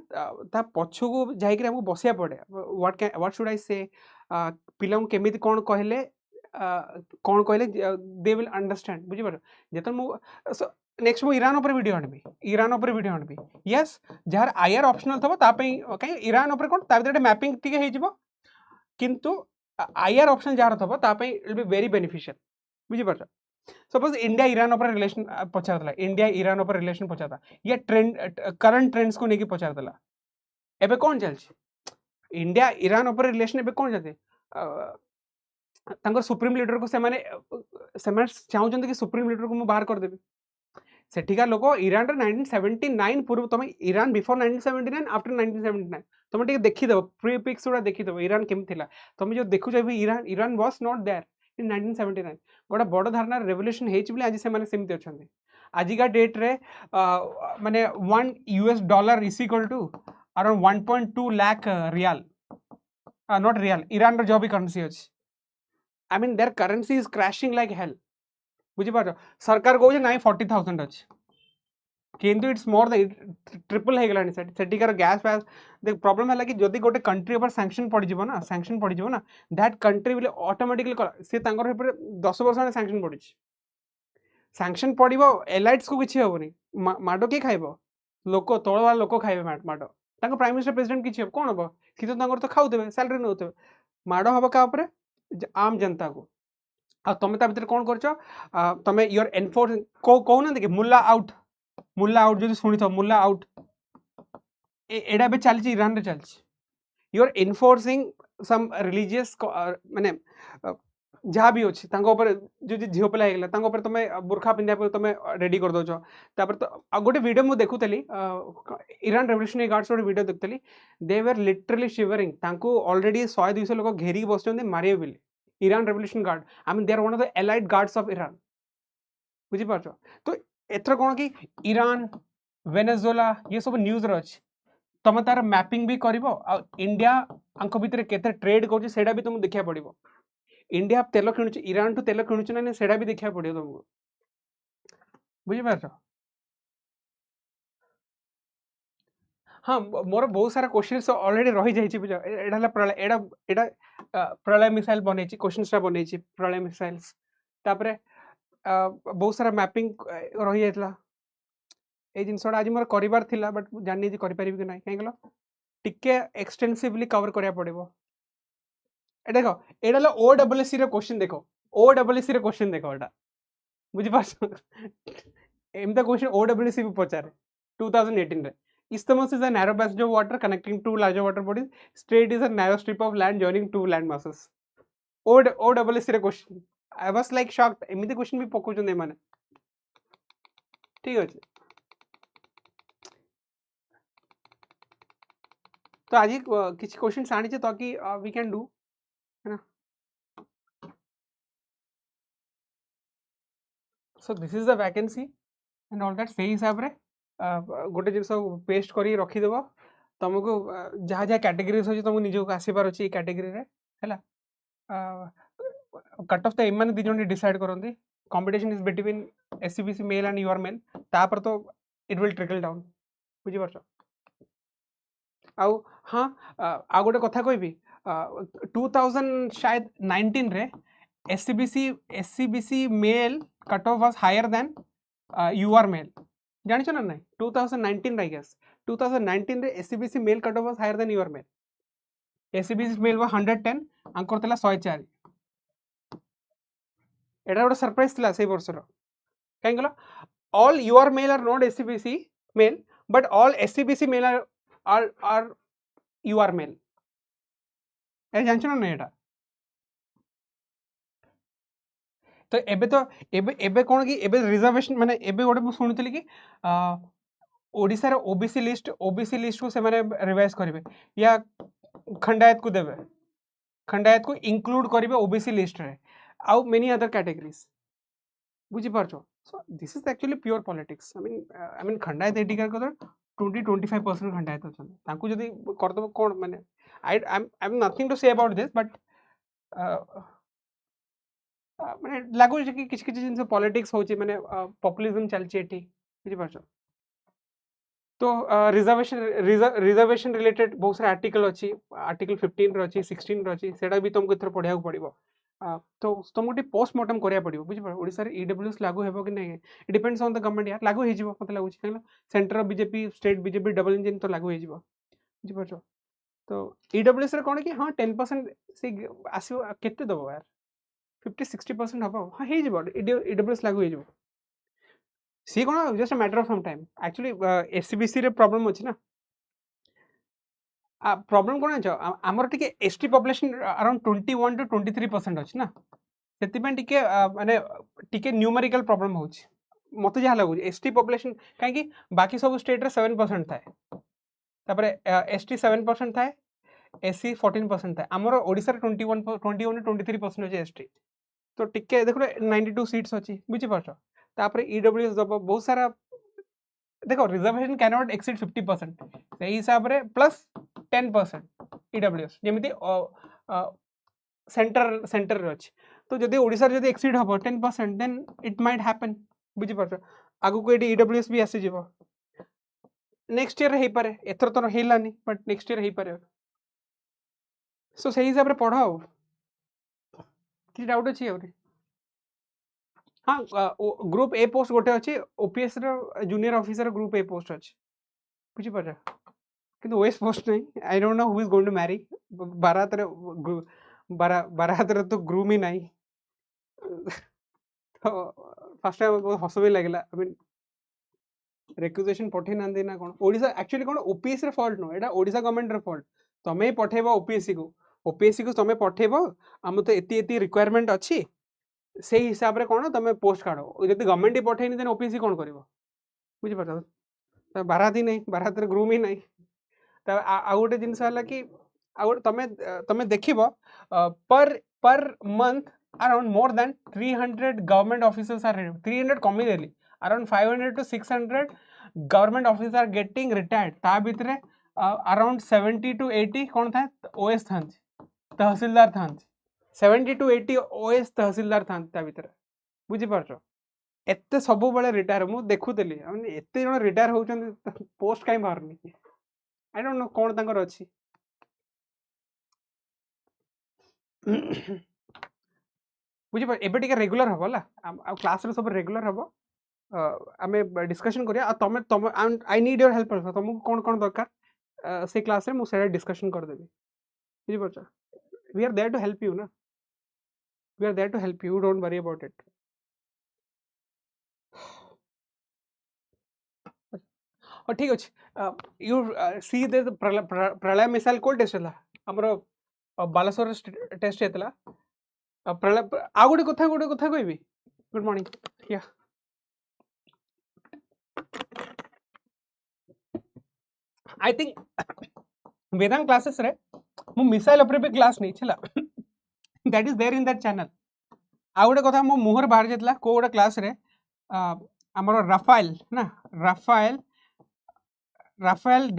ता पछु को जाइकरी हमको बसिया पड़े व्हाट शुड आई से पिला केमिति कोन कहले दे विल अंडरस्टैंड बुझी पार जेतन मु नेक्स्ट मु ईरान ऊपर वीडियो आनबी यस जार आईआर ऑप्शनल थबो ता पई कहीं ईरान ऊपर कोन ता भीतर मैपिंग टिके हे जिवो किंतु आईआर ऑप्शन जार थबो ता पई it will be very beneficial बुझी पार सपोज इंडिया ईरान ऊपर रिलेशन पचारला इंडिया ईरान ऊपर रिलेशन पचारता या ट्रेंड करंट ट्रेंड्स को लेके पचारला एबे कौन चलछि इंडिया ईरान ऊपर रिलेशन एबे कौन चलछि तांकर सुप्रीम लीडर को से माने चाहउछन कि सुप्रीम लीडर को मु बाहर कर देबे सेठिका लोक ईरान रे 1979 पूर्व तमे ईरान बिफोर 1979 आफ्टर 1979 तमे टिके देखि देबो प्री पिक्स उडा देखि देबो ईरान केम थिला तमे जो देखु जबी Iran was not there in 1979 गोटा बड़ धारणा रेवोल्यूशन हेछि बले आज से माने सेमति अछन्ते आजिका डेट रे माने $1 is equal to around 1.2 lakh rial not rial Iran रो जो भी करेंसी अछि I mean their currency is crashing like hell बुझी पार सरकार कहूँ ना 40,000 अच्छे किंतु इट्स मोर ट्रिपल हो गलानी सेठिकार गैस फैस देख प्रॉब्लम है कि जदि गोटे कंट्री ऊपर सैंक्शन पड़ ना सैंक्शन पड़ ना दैट कंट्री विल ऑटोमेटिकली सी 10 वर्ष सैंक्शन पड़ी सैंक्शन पड़ो एलाइट्स को किसी हेनी माड किए खाइब लोक तल वाला लोक खाइबे माड प्राइम मिनिस्टर प्रेसिडेंट किसी हे कौन हम कि तो खाऊे सैलरी नौते माड हम क्या आम जनता को आ तमे ता भीतर कौन कर तमे योर एनफोर्स कहना कि मुल्ला आउट जो शुणी थो मुल्ला आउट एडा बे चलची ईरान रे चलची योर एनफोर्सिंग सम रिलीजियस माने जहाँ भी अच्छी ऊपर जो झील पिला होगा तुम बुर्खा पिंधा तुम रेडी कर दौच तापर तो गोटे वीडियो मुझे देखुली ईरान रेवोल्यूशनरी गार्ड्स गोटे वीडियो देखुली they were literally shivering already 100-200 लोग घेरिक बस मारे बोली Iran revolution guard I mean they are one of the allied guards of Iran बुझी पार्छ तो एथर कौन कि ईरान वेनेजुएला ये सब न्यूज रो अछि तुम तार मैपिंग भी करिवो आ इंडिया अंक भितर केते ट्रेड करछि सेडा भी तुम देखिया पड़िवो इंडिया तेल किणुच ईरान टू तेल किणुच ना सेडा भी देखिया पड़ियो तुमको बुझी पार्छ हाँ मोर बहुत सारा क्वेश्चंस ऑलरेडी रही जाइछि बुझ एडा प्रलय एडा प्रलय मिसाइल बनेछि क्वेश्चंस रा बनेछि प्रलय मिसाइल्स तापरे बहुत सारा मैपिंग रही जाइतला ए जिनसोडा आज मोर करिवार थिला बट जानि जे करि परिबि कि नै काहे गलो टिके एक्सटेंसिवली कवर करिया पड़िबो ए देखो एडा लो ओडब्ल्यूएससी रे क्वेश्चन देखो ओडब्ल्यूएससी रे क्वेश्चन देखो एडा बुझि पाछ एमता क्वेश्चन ओडब्ल्यूएससी पे पचारे 2018 रे Isthmus is a narrow passage of water connecting two larger water bodies. Strait is a narrow strip of land joining two land masses. OSC रे question. I was like shocked. एमिति question भी पकोचन माने ठीक अछि तो आज किछि क्वेश्चन आनी छै ताकि वी कैन डू है ना सो this is the vacancy and all that सेही हिसाब रे गोटे जिनस पेस्ट कर रखीदेव तुमको जहाँ जहाँ कैटेगरीज अच्छी तुमको निजक आसबार अच्छे कैटेगरी है कट ऑफ तो एम दी जन डिसाइड करते competition is between SCBC male and UR male तापर तो इट विल ट्रिकल डाउन बुझी पार्छ आउ हाँ आ गोटे कथा कहबी 2000 शायद 19 रे SCBC male cut off was higher than UR male जान छ ना नहीं 2019 आई गेस 2019 रे SCBC male cut off was higher than UR male SCBC male वा 110 आंकर तला 104 एटा गोटे सरप्राइज थिला से वर्ष रो काहे गलो all UR mail are not SCBC mail but all SCBC mail are UR mail ए जान छ ना नहीं एटा तो एबे कोन कि एबे रिजर्वेशन माने एबे गोटे मु सुनितली कि ओडिसा रो ओबीसी लिस्ट को से माने रिवाइज करिवे या खंडायत को देबे खंडायत को इंक्लूड करिवे ओबीसी लिस्ट रे आउ मेनी अदर कैटेगरीज बुझी परछो so this is actually pure politics I mean Khandayat एडिकर को 20-25% खंडायत अछन तांको जदी करदब कोन माने I am nothing to say about this but माने लागु कि किछ किछ जिंस पॉलिटिक्स होची माने पॉपुलिज्म चलची एठी बुझी परछो तो रिजर्वेशन रिलेटेड बहुत सारे आर्टिकल अच्छी आर्टिकल 15 रो अच्छी 16 रो अच्छी सेटा भी तुमको इथर पढ़िया पड़िबो तो तुमको टी पोस्टमार्टम करिया पड़िबो बुझी पर ओडिसा रे ईडब्ल्यूएस लागू हेबो कि नहीं it depends on the government यार लागू हे जिवो मते लागु छै centre BJP state BJP double engine तो लागू हे जिवो बुझी परछो तो ईडब्ल्यूएस रे कोन कि हां 10% से आसीबो केते दबो यार 50-60% हबो हां हे जिवो ईडब्ल्यूएस लागू हे जिवो सी कोन just a matter of some time actually SCBC रे प्रॉब्लम अछि ना प्रॉब्लम कोन छ हमर टिके एसटी पॉपुलेशन अराउंड 21 to 23% अछि ना सेति पे टिके माने टिके न्यूमेरिकल प्रॉब्लम होछि मते जा लागु एसटी पॉपुलेशन काहे कि बाकी सब स्टेट रे 7% थाए तापरे एसटी 7% थाए एससी 14% थाए हमर ओडिसा रे 21 to 23% अछि एसटी तो टिके देखो 92 सीट्स अछि बुझि परछ तापरे ईडब्ल्यूएस दब बहुत सारा देखो रिजर्वेशन कैन नॉट एक्सीड 50% सही हिसाब रे प्लस 10% ईडब्ल्यूएस जेमिति सेंटर रे अछि तो जदि ओडिसा रे जदि एक्सीड हबो 10% देन इट माइट हैपन बुझि परछ आगु को एडी ईडब्ल्यूएस भी आसी जिवो नेक्स्ट ईयर हे पारे एथर तो हेलानी बट नेक्स्ट ईयर हे पारे सो सही हिसाब रे पढाओ कि डाउट अछि और हाँ ग्रुप ए पोस्ट गोटे अच्छी ओपीएस जूनियर ऑफिसर ग्रुप ए पोस्ट अच्छी बुझी पारे किंतु ओएस पोस्ट नहीं I don't know who is going to marry बारात रे तो ग्रूम ही नहीं तो फर्स्ट टाइम बहुत हस भी लगला आई मीन रिक्वेजिशन पठे ना देना कोन ओडिसा एक्चुअली कोन ओपीएस रे फॉल्ट नो एटा ओडिसा गवर्नमेंट रे फॉल्ट तमे पठेबो ओपीएससी को तमे पठेबो हम तो एती रिक्वायरमेंट अच्छी से हिसाब रे कोन तमे पोस्ट काढो जति गवर्नमेंट ही पठेनी देन ओपीएससी कोन करबो बुझि परछ त बारात ही नहीं बारात रे ग्रूम ही नहीं त आ गोटे जिंस हला कि आ तमे देखिबो per month around more than 300 government officers are 300 कमी देली around 500 to 600 government officers are getting retired ता भितरे अराउंड 70 to 80 कोन था ओएस था तहसीलदार था 70 to 80 ओएस तहसीलदार था भितर बुझी परछ एते सब बेले रिटायर मु देखुतली एते जण रिटायर होउछन पोस्ट काई मारनी आई डोंट नो कोन तांकर अछि बुझी पर एबे टिके रेगुलर हबला आ क्लास रे सब रेगुलर हबो आमे डिस्कशन करिया आ तमे आई नीड योर हेल्प तुमको कोन कोन दरकार से क्लास रे मु से डिस्कशन कर देबी बुझी परछ we are there to help you ना we are there to help you don't worry about it और ठीक अछि you see the प्रलय मिसाइल कोल टेस्ट हला हमरो बालासोर टेस्ट हेतला प्रलय आ गोटे कथा कहबी गुड मॉर्निंग या आई थिंक वेदांग क्लासेस रे मु मिसाइल ऊपर पे क्लास नहीं छला that is there in that channel आ गोटे कथा मो मुहर बाहर जेतला को गोटे क्लास रे हमरो राफेल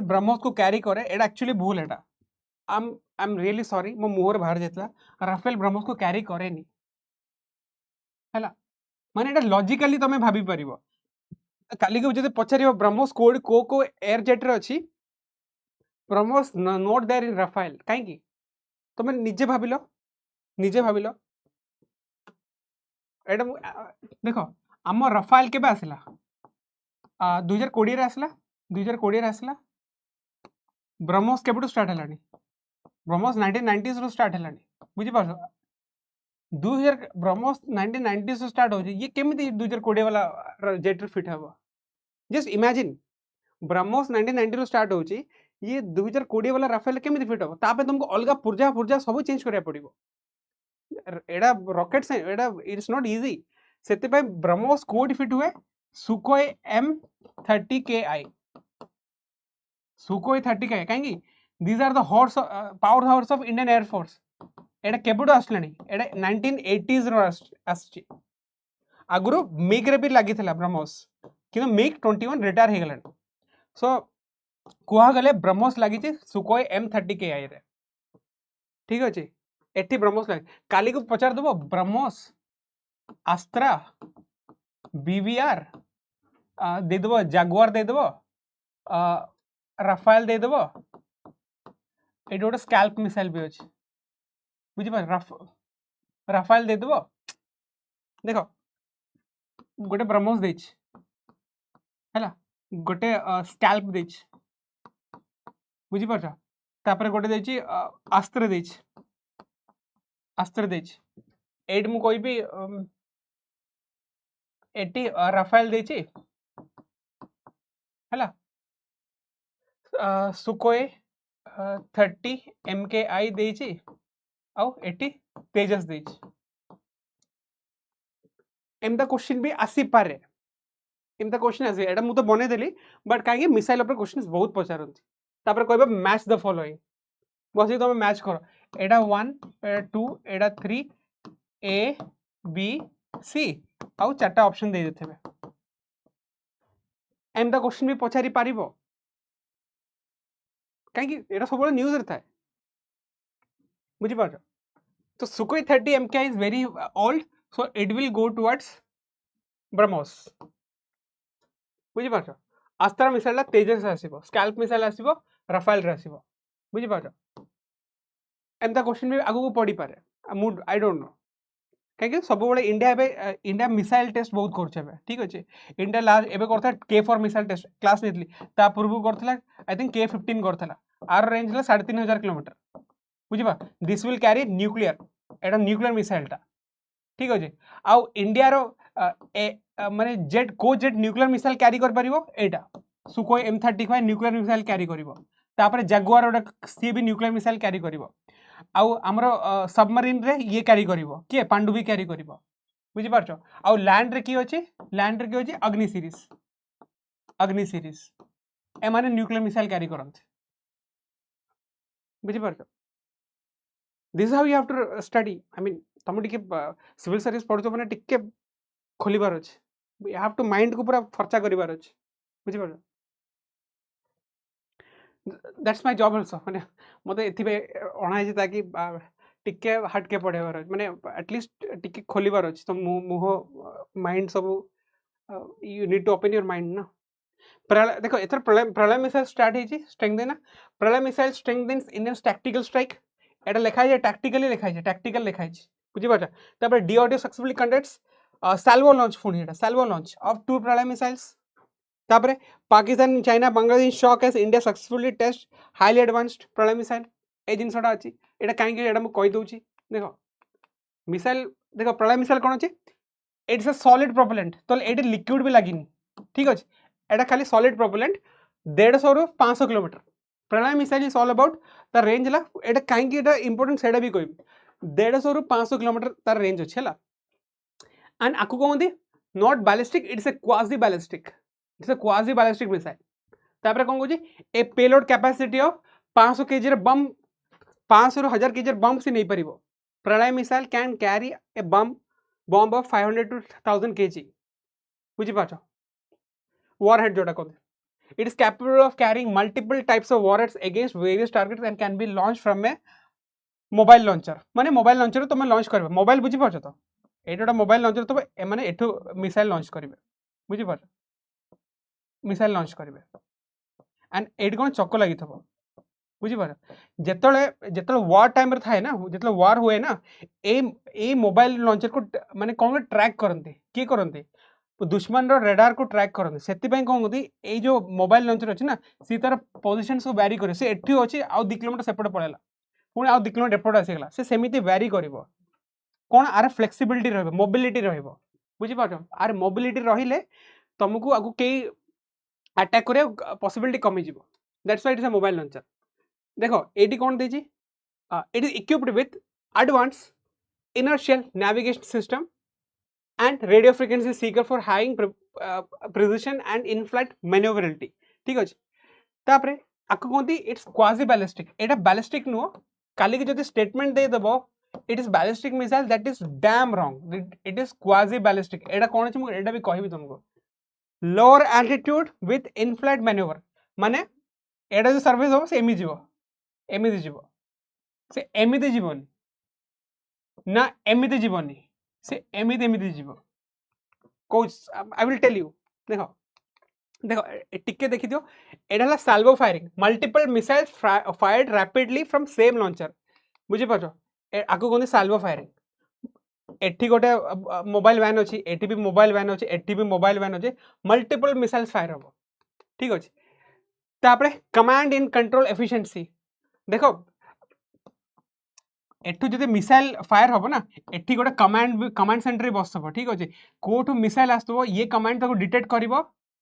ब्रह्मोस को कैरी करे एटा एक्चुअली भूल एटा आई एम रियली सॉरी मो मुहर बाहर जेतला राफेल ब्रह्मोस को कैरी करे नी हैला माने एटा लॉजिकली तमे भाबी परिबो काली को जदि पछारियो ब्रह्मोस कोड को एयर जेट रे अछि BrahMos not there in Rafale कहीं तुम निजे भाविल एटा देख आम राफेल के आसला 2020 आसला 2020 आसला ब्रह्मोस केबुटू स्टार्ट है ब्रह्मोस 1990s रू स्टार्ट है बुझीपार 2000 ब्रह्मोस 1990s स्टार्ट हो ये केमी 2020 वाला जेट फिट हम जस्ट इमेजिन ब्रह्मोस 1990 स्टार्ट हो ये 2020 वाला राफेल केमी फिट हम तापर तुमको अलग पुर्जा पुर्जा सब चेंज करा पड़ो एडा रॉकेट साइंस एडा इट्स नॉट इजी से ब्रह्मोस कोड फिट हुए सुकोई M30KI सुकोई 30KI कहीं these are the horse power horse of Indian air force एटा केबुटू आसलानी एटा 1980s रो आसची आगुरु मिग रे भी लागी थिला ब्रह्मोस किंतु मिग 21 रिटायर हे गलन सो कुहा गले ब्रह्मोस लागी छि सुकोई M30KI रे ठीक अछि एठी ब्रह्मोस लागी काली को पचार दबो ब्रह्मोस अस्त्रा BVR दे देबो जागुआर दे देबो राफेल दे देबो एटी गोटे स्कैल्प मिसाइल भी अछि बुझी पार राफेल दे देबो देखो गोटे ब्रह्मोस देछ हैला गोटे स्कैल्प देछ बुझी पार तापर गोटे देछि अस्त्र देछ एट मु कोई भी एटी राफेल देछि हैला सुकोई 30 MKI देछि आउ एटी तेजस देछि एमता क्वेश्चन भी आसी पारे एमता क्वेश्चन आसी एटा मु तो बने देली बट काहे मिसाइल ऊपर क्वेश्चंस बहुत पचारंती तापर कहबे मैच द फॉलोइंग बस तुम मैच करो एटा 1 एटा 2 एटा 3 A B C आउ चारटा ऑप्शन दे देथेबे एमता क्वेश्चन भी पचारि पारिबो काहे एटा सब न्यूज रे थाए बुझी पाछ तो सुकोई 30 MKI is very old so it will go towards BrahMos बुझी पाछ अस्त्र मिसाइल तेजस आसीबो स्कैल्प मिसाइल आसीबो राफेल रे आसीबो बुझी पाछ एमता क्वेश्चन भी आगु को पड़ी पारे आई डोंट नो कहीं सब बड़े इंडिया मिसाइल टेस्ट बहुत कर ठीक अच्छे इंडिया लास्ट एवं करता K4 मिसाइल टेस्ट क्लास नहीं ता पूर्व करता आई थिंक K15 करता आर रेंज 3500 किलोमीटर बुझीपा दिस विल कैरी न्यूक्लियर एटा न्यूक्लियर मिसाइलटा ठीक अच्छे आउ इंडिया रो माने जेट को जेट न्यूक्लियर मिसाइल कैरी कर परिबो एटा Sukhoi M35 nuclear missile carry करिवो तापर जागुआर ओटा सी भी न्यूक्लियर मिसाइल कैरी करिवो आउ हमर सबमरीन रे ये कैरी करिवो के पांडुबी कैरी करिवो बुझी पारछो आउ लैंड रे की अछि अग्नि सीरीज ए माने न्यूक्लियर मिसाइल कैरी करंत बुझी पारछो this how you have to study I mean तुम टिके सिविल सर्विस पढछो माने टिके खोलिबार अछि यू हैव टू माइंड को पूरा खर्चा करिबार अछि बुझी पारछो दैट्स माय जॉब आल्सो माने मते एथिबे अणा जे ताकि टिके हटके पढ़ेबार माने एटलीस्ट टिके खोलिबार अछि तो मुह माइंड सब you need to open your mind ना देखो एथर प्रलय मिसाइल स्टार्ट है strengthen Pralay missile strengthens Indian tactical strike एटा लिखा है टैक्टिकली लिखा है टैक्टिकल लिखा है बुझी पाछ तापर DRDO successfully conducts salvo launch फुनी एटा salvo launch of 2 Pralay missiles तापर Pakistan China Bangladesh shock as India successfully test highly advanced Pralay missile ए जिनसटा अछि एटा काहे एटा म कहि दोछि देखो मिसाइल देखो प्रलय मिसाइल कोन अछि इट्स अ सॉलिड प्रोपेलेंट तो एटे लिक्विड भी लागिनी ठीक अछि एटा खाली सॉलिड प्रोपेलेंट 150 रु 500 kilometre Pralay missile is all about the range ला एटा काहे एटा इंपोर्टेंट सेडा भी कहबी 150 रु 500 किलोमीटर तार रेंज अछि हला एंड आकु कोंदी not ballistic it's a quasi ballistic missile तापर कोन कहूँ a payload capacity of 500 kg bomb 500 रु 1000 kg बम से नहीं परिबो Pralay missile can carry a bomb of 500 to 1000 kg बुझी पाछ वॉरहेड जोटा कहते it is capable of carrying multiple types of warheads against various targets and can be launch from a mobile launcher माने mobile launcher तुम launch करबे mobile बुझी पाछ तो एटा मोबाइल लॉन्चर तुम ए माने एठो मिसाइल लॉन्च करबे बुझी पाछ मिसाइल लॉन्च करेंगे एंड एट कौन चक लगी बुझिपार जेतले जेतले वार टाइम रे थाए ना जेतले वार हुए ना ए मोबाइल लॉन्चर को माने कोन ट्रैक करंती की करंती दुश्मन रो रेडार को ट्रैक करंती सेति पई कोन होती ए जो मोबाइल लॉन्चर अछि ना सी तार पोजीशंस को वेरी करे से एठी अछि आ 2 किलोमीटर सेपटे पळेला पुणी आ 2 किलोमीटर एपटे आसीगला से सेमिति वेरी करिवो कोन आर फ्लेक्सिबिलिटी रहबो मोबिलिटी रहबो बुझिपार आर मोबिलिटी रहिले तुमको आगु के अटैक करे पॉसिबिलिटी कमी जीवो that's why it is a mobile launcher देखो एटी कौन देजी it is equipped with advance inertial navigation system and radio frequency seeker for high precision and in-flight maneuverability ठीक अछि तापरे आको कोंती it's quasi ballistic Etah ballistic no काली के जति स्टेटमेंट दे देबो it is ballistic missile that is damn wrong it is quasi ballistic एटा कोन अछि मु एटा भी कहबी तुमको lower altitude with in-flight manoeuvre माने एटा जो सर्विस हो से एमिति जीवो से एमिति जीवनी ना एमिति जीवनी से एमिति जीवो कोच आई विल टेल यू देखो देखो टिके देखि दियो एटा हला salvo firing multiple missiles fired rapidly from same launcher बुझि पाछो आको कोनी साल्वो फायरिंग एठी गोटे मोबाइल वैन अछि एठी भी मोबाइल वैन अछि एठी भी मोबाइल वैन अछि मल्टीपल मिसाइल्स फायर हो ठीक अछि तापरे कमांड इन कंट्रोल एफिशिएंसी देखो एठू जदि मिसाइल फायर हो ना एठी गोटे कमांड सेंटर बस ठीक अच्छे कोठू मिसाइल आसो ये कमांड ताको डिटेक्ट करिवो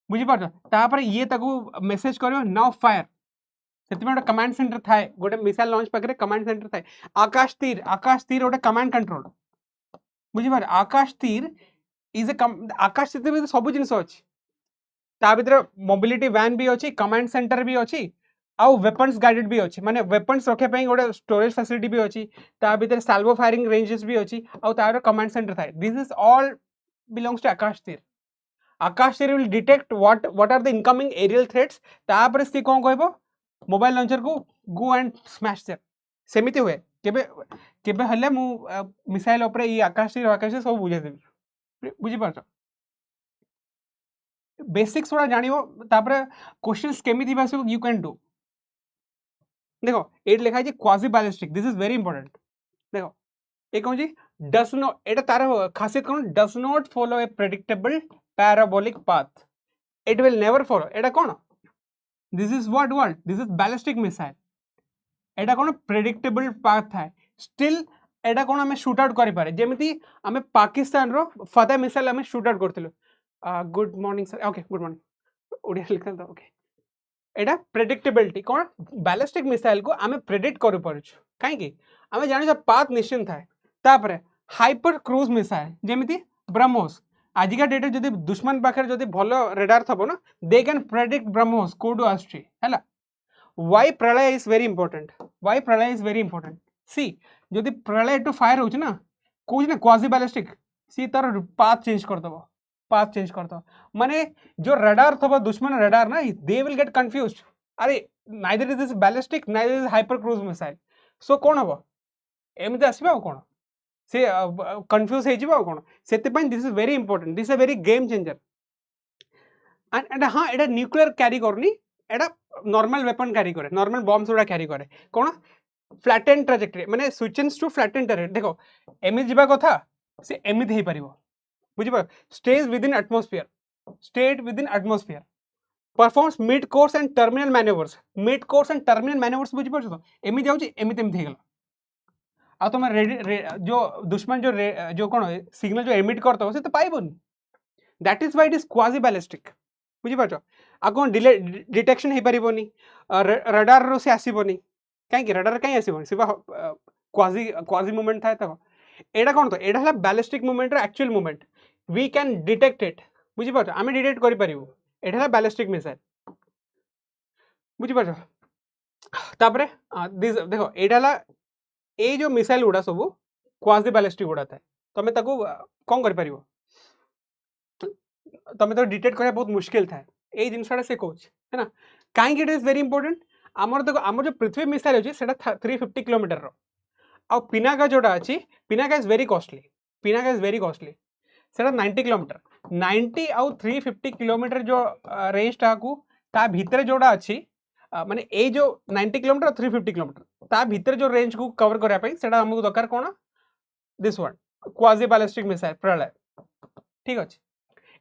बुझि पार तापर ये ताको मेसेज करिवो नाउ फायर सेति गोटे कमांड सेंटर थाए गोटे मिसाइल लॉन्च पाखरे कमांड सेंटर थाए आकाश तीर गोटे कमांड कंट्रोल बुझि पार आकाश तीर इज आकाश तीर में सब जिनिस अछि ता भीतर मोबिलिटी वैन भी अच्छी कमांड सेंटर भी अच्छी आउ वेपन्स गाइडेड भी अच्छी माने वेपन्स रखे पई गोटे स्टोरेज फैसिलिटी भी अच्छी ता भीतर साल्वो फायरिंग रेंजेस भी अच्छी आउ तार कमांड सेंटर थाए this is all belongs to Akashteer will detect what are the incoming aerial threats तापर से कोन कहबो मोबाइल लॉन्चर को गो एंड स्मैश देम सेमिति हुए केबे केबे हले मु मिसाइल ऊपर ई आकाश तीर सब बुझे देबी बुझि पाछो बेसिक्स वाला जानिबो तापर क्वेश्चंस केमिति बासिबो यू कैन डू देखो एट लिखा है quasi ballistic this is very important देखो एक कौन जी डस नॉट एटा तार खासियत कौन does not follow A predictable parabolic path it will never follow एटा कौन this is what this is ballistic missile एटा कौन प्रेडिक्टेबल पाथ है स्टिल एटा कौन हमें शूट आउट करि पारे जेमिति हमें पाकिस्तान रो फतेह मिसाइल हमें शूट आउट करथिलु good morning sir okay good morning Odia लिखा था ओके एटा प्रेडिक्टेबिलिटी कौन बैलिस्टिक मिसाइल को आमे प्रेडिक्ट करि परछु काहे कि आमे जानि पाथ निश्चित थाए तापरे हाइपर क्रूज मिसाइल जेमिति ब्रह्मोस आजिका डेटे जदि दुश्मन पाखे जदि भलो रेडार थबो ना दे कैन प्रेडिक्ट ब्रह्मोस कोडू आस्ट्री हैला वाई प्रलय इज वेरी इंपोर्टेंट सी जदि प्रलय टू फायर होछ ना कोछ ना क्वासी बैलिस्टिक सी तार पाथ चेंज कर दबो माने जो रेडार थबो दुश्मन रेडार ना दे विल गेट कंफ्यूज्ड अरे neither is this ballistic neither is hyper cruise missile so कोन हबो एमिति आसीबा कोन से कंफ्यूज हे जिवो कोन सेति पई this is very important this is a very game changer and हां एटा न्यूक्लियर कैरी करनी एटा नॉर्मल वेपन कैरी करे नॉर्मल बॉम्ब्स उडा कैरी करे कोन फ्लैटेन ट्रैजेक्टरी माने स्विचेस टू फ्लैटेन टेरेन देखो एमि जिबा कथा से एमिति हे परिबो बुझि पा stage with in atmosphere performs mid course and terminal manoeuvres बुझि पाछो तो एमि जाउची एमिति हेगला आ तुम जो दुश्मन जो कौन सिग्नल जो एमिट करता से तो पाइबनी that is why it is quasi ballistic बुझि पाछो आ कौन डिटेक्शन हे परिबनी रडार रो से आसीबनी काहे कि रडार काहे आसीबनी सिवा क्वासी मूवमेंट थाए तको एडा कौन तो एडा हला बैलिस्टिक मूवमेंट रो actual movement we can detect it बुझि पाछो आमे डिटेक्ट करि परिबो एडा हला बैलिस्टिक मिसाइल बुझि पाछो तापरे देखो एडा हला ए जो मिसाइल गुड़ा सब क्वासी बैलिस्टिक गुड़ा थाए तमे ताको कौन कर परिबो तमे तो डिटेक्ट करा बहुत मुश्किल थाए ए जिनसडा से कोच है ना काहे इट इज वेरी इंपोर्टेंट आमर देखो आमर जो पृथ्वी मिसाइल अछि सेटा 350 किलोमीटर रो आ पिनाका जोड़ा अछि पिनाका इज वेरी कॉस्टली सेटा 90 किलोमीटर 90 आउ 350 किलोमीटर जो रेंज टाकू ता भीतर जोड़ा अछि माने ए जो 90 किलोमीटर 350 किलोमीटर ता भीतर जो रेंज को कवर करिया पई सेटा हमको दरकार कोन this one quasi ballistic missile Pralay ठीक अछि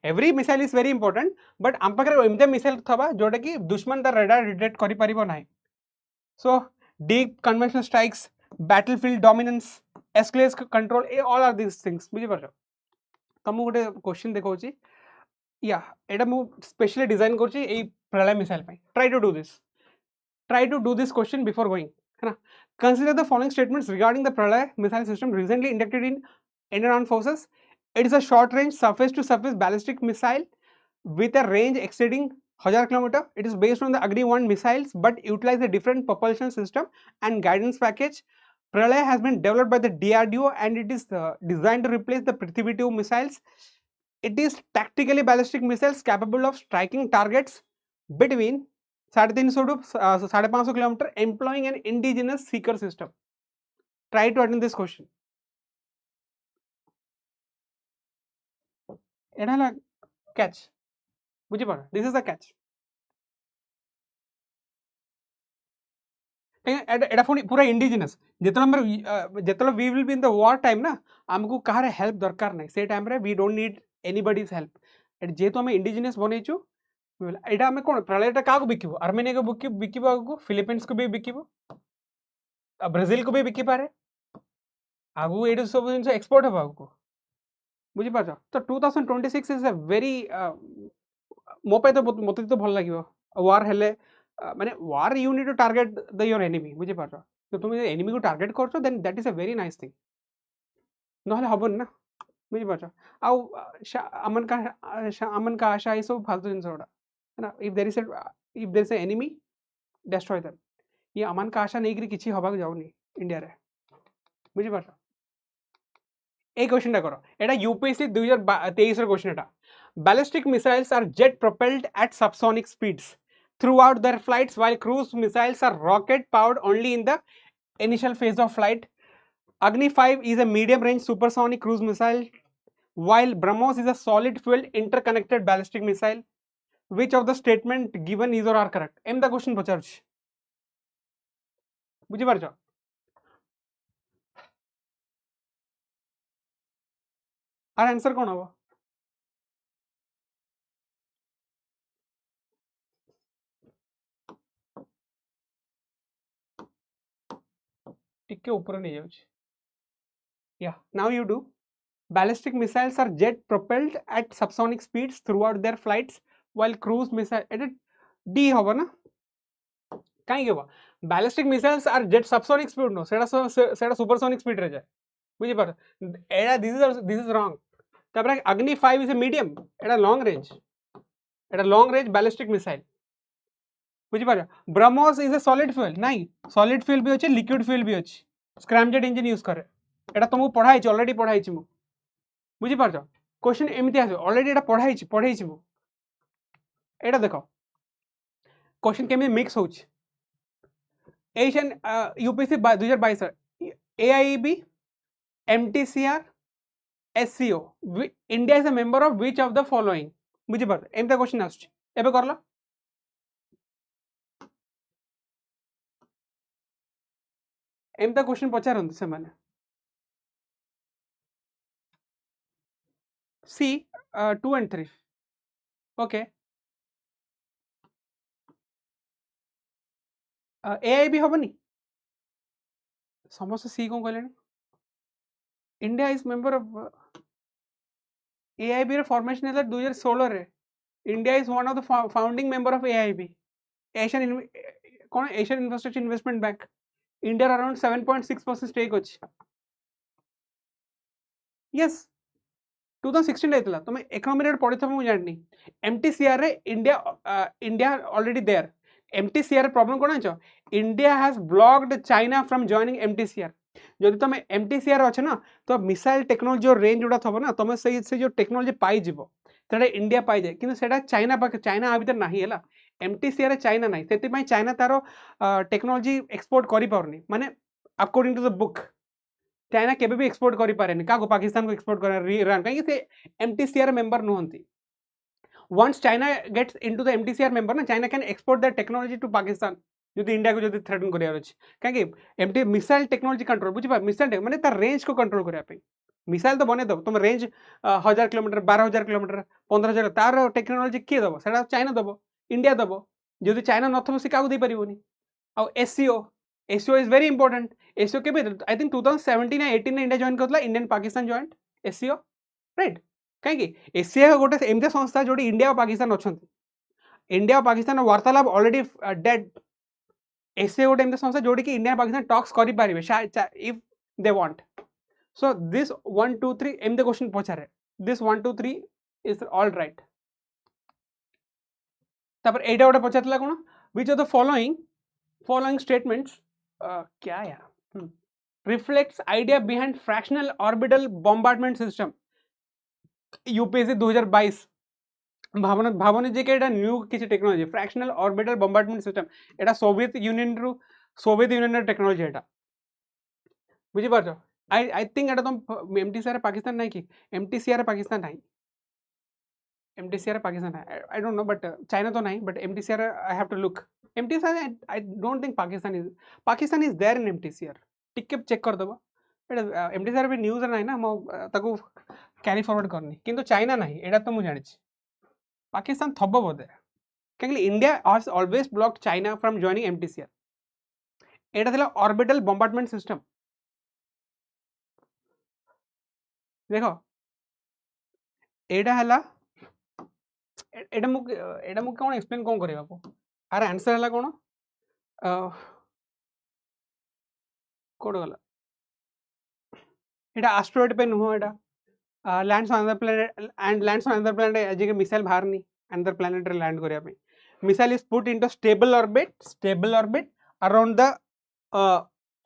every missile is very important but आम पाखे एमती मिसाइल थबा जोटा कि दुश्मन तार रेडार डिटेक्ट करि परिबो नाही so deep conventional strikes battlefield dominance escalation control a all are this things बुझी परछो तुमको गोटे क्वेश्चन देखौची या एटा मु स्पेशली डिजाइन करची ए प्रलय मिसाइल पई try to do this question before going है ना consider the following statements regarding the pralay missile system recently inducted in Indian Armed Forces. It is a short range surface to surface ballistic missile with a range exceeding 1000 km. It is based on the Agni 1 missiles but utilize a different propulsion system and guidance package. Pralay has been developed by the DRDO and it is designed to replace the Prithvi 2 missiles. It is tactically ballistic missiles capable of striking targets between 350 to 550 kilometer employing an indigenous seeker system. Try to attend this question. Etah catch बुझी पड़ this is the catch एटा पूरा indigenous जेतलो we will be in the war time ना हमको कहार help दरकार नहीं से टाइम रे we don't need anybody's help जेहेतु आम इंडिजिनस बनईचु एटा आम कौन प्रलयटा क्या बिकबो आर्मेनिया को बिकबो आगु फिलिपिन्स को भी बिकबो ब्राजिल को भी बिकी पारे आगु ये सब जिन एक्सपोर्ट हम आगु बुझी पार तो 2026 इज अ वेरी मो पे तो मत तो भल लगे वार हेले माने war you need to target the your enemy बुझी पार तो तुम एनिमी को टार्गेट करछो then that is a very nice thing नहले हबन ना बुझी पार आउ अमन का आशा ये सब फालतू जिन है ना if there is a enemy destroy them ये अमन का आशा नहीं करी किछि हबाक जाउनी इंडिया रे बुझी पार ए क्वेश्चन टा करो एटा UPSC 2023 row question Etah ballistic missiles are jet propelled at subsonic speeds throughout their flights while cruise missiles are rocket powered only in the initial phase of flight. Agni 5 is a medium range supersonic cruise missile while BrahMos is a solid fuel interconnected ballistic missile. Which of the statement given is or are correct? Em the question पचारुछि बुझी पारछ our answer कोन हबो टिके ऊपर नहीं जाउछ या now you do ballistic missiles are jet propelled at subsonic speeds throughout their flights while cruise missile D hobo na काई के ballistic missiles are jet subsonic speed no सेटा supersonic speed रे जाय बुझी पार एटा this is wrong तापर Agni 5 is a medium Etah long range ballistic missile बुझी पार BrahMos is a solid fuel नहीं solid fuel भी अछि liquid fuel भी अछि scramjet engine यूज करे एटा तुमको पढ़ाई छी ऑलरेडी पढ़ाई छी मु बुझी पार क्वेश्चन एमती आस ऑलरेडी एटा पढ़ाई छी मु एटा देखो क्वेश्चन केमी मिक्स होछि Asian UPSC 2022 AIB MTCR SCO India is a member of which of the following बुझी पार एमता क्वेश्चन आछी एबे करला एमता क्वेश्चन पचारन से माने C 2 and 3 okay AIB हबनी समस्त C को कहले India is member of AIB रे फॉर्मेशन है 2016 रे India is one of the founding member of AIB Asian कौन Asian infrastructure investment bank India around 7.6% stake अछि यस 2016 रहता तुम इकोनॉमी रेट पढ़ी थो मुझे जाननी एमटीसीआर रे India already there MTCR problem कोन छ India has blocked China from joining MTCR जदि तुम एमटीसीआर अच्छे ना तो मिसाइल टेक्नोलॉजी जो रेंज गुड़ा थब ना तुम से जो टेक्नोलॉजी पाई जीवो सेटा इंडिया पाई जाए किंतु सेटा चाइना पाके चाइना आ भीतर नाही हैला एमटीसीआर रे चाइना नाही सेति पई चाइना तारो टेक्नोलॉजी एक्सपोर्ट करि पारनी माने according to the book China केबे भी एक्सपोर्ट करि पारेनी का पाकिस्तान को एक्सपोर्ट कर ईरान कहीं से एमटीसीआर मेंबर नुहंती once China gets into the MTCR member ना, China can export their technology to Pakistan যদি इंडिया को যদি थ्रेटन करियार अछि काहे एमटी मिसाइल टेक्नोलॉजी कंट्रोल बुझी पा मिसाइल माने तार रेंज को कंट्रोल करिया पे मिसाइल तो बने दब तुम रेंज 1000 किलोमीटर 12000 किलोमीटर 15000 तार टेक्नोलॉजी किए दब सेटा चाइना दब इंडिया दब जदि चाइना नथबो से काउ दे परिबोनी आ SCO SCO is very important SCO के आई थिंक 2017 या 18 इंडिया जॉइन करतला Indian Pakistan joint SCO right कहीं एससीओ गोटे एमती संस्था जो इंडिया और पाकिस्तान अच्छा इंडिया और पाकिस्तान वार्तालाप ऑलरेडी डेड एससीओ गोटे एमती संस्था जोड़ी इंडिया और पाकिस्तान टॉक्स करि पारिबे if they want so this 1 2 3 एमती क्वेश्चन पचारे दिस 1 2 3 इज ऑल राइट तापर एटा गोटे पचारला कोन which of the following statements क्या यार reflects idea behind fractional orbital bombardment system UPSC 2022 भावनी जे के न्यू किसी technology fractional orbital bombardment system एटा सोवियत यूनियन टेक्नोलॉजी एटा बुझी पारछो आई थिंक एटा तुम एमटीसीआर पाकिस्तान नहीं कि एमटीसीआर पाकिस्तान नहीं एमटीसीआर पाकिस्तान है I don't know but China तो नहीं but MTCR I have to look MTCR I don't think Pakistan is there in MTCR टिके चेक कर दबो एटा एमटीसीआर भी न्यूज नहीं ना मो ताको कैरी फॉरवर्ड करनी किंतु चाइना नहीं एटा तो मु जानि पाकिस्तान थब बोधे कहीं India has always blocked China from joining MTCR एटा थिला ऑर्बिटल बॉम्बार्डमेंट सिस्टम देखो एटा हला एटा मु कोन एक्सप्लेन कोन करबा को आर आंसर हला कोन कोड गला एटा एस्टेरॉइड पे नुहो एटा lands on another planet and lands on another planet as a missile बाहरनी another planet रे land करिया पे missile is put into stable orbit around the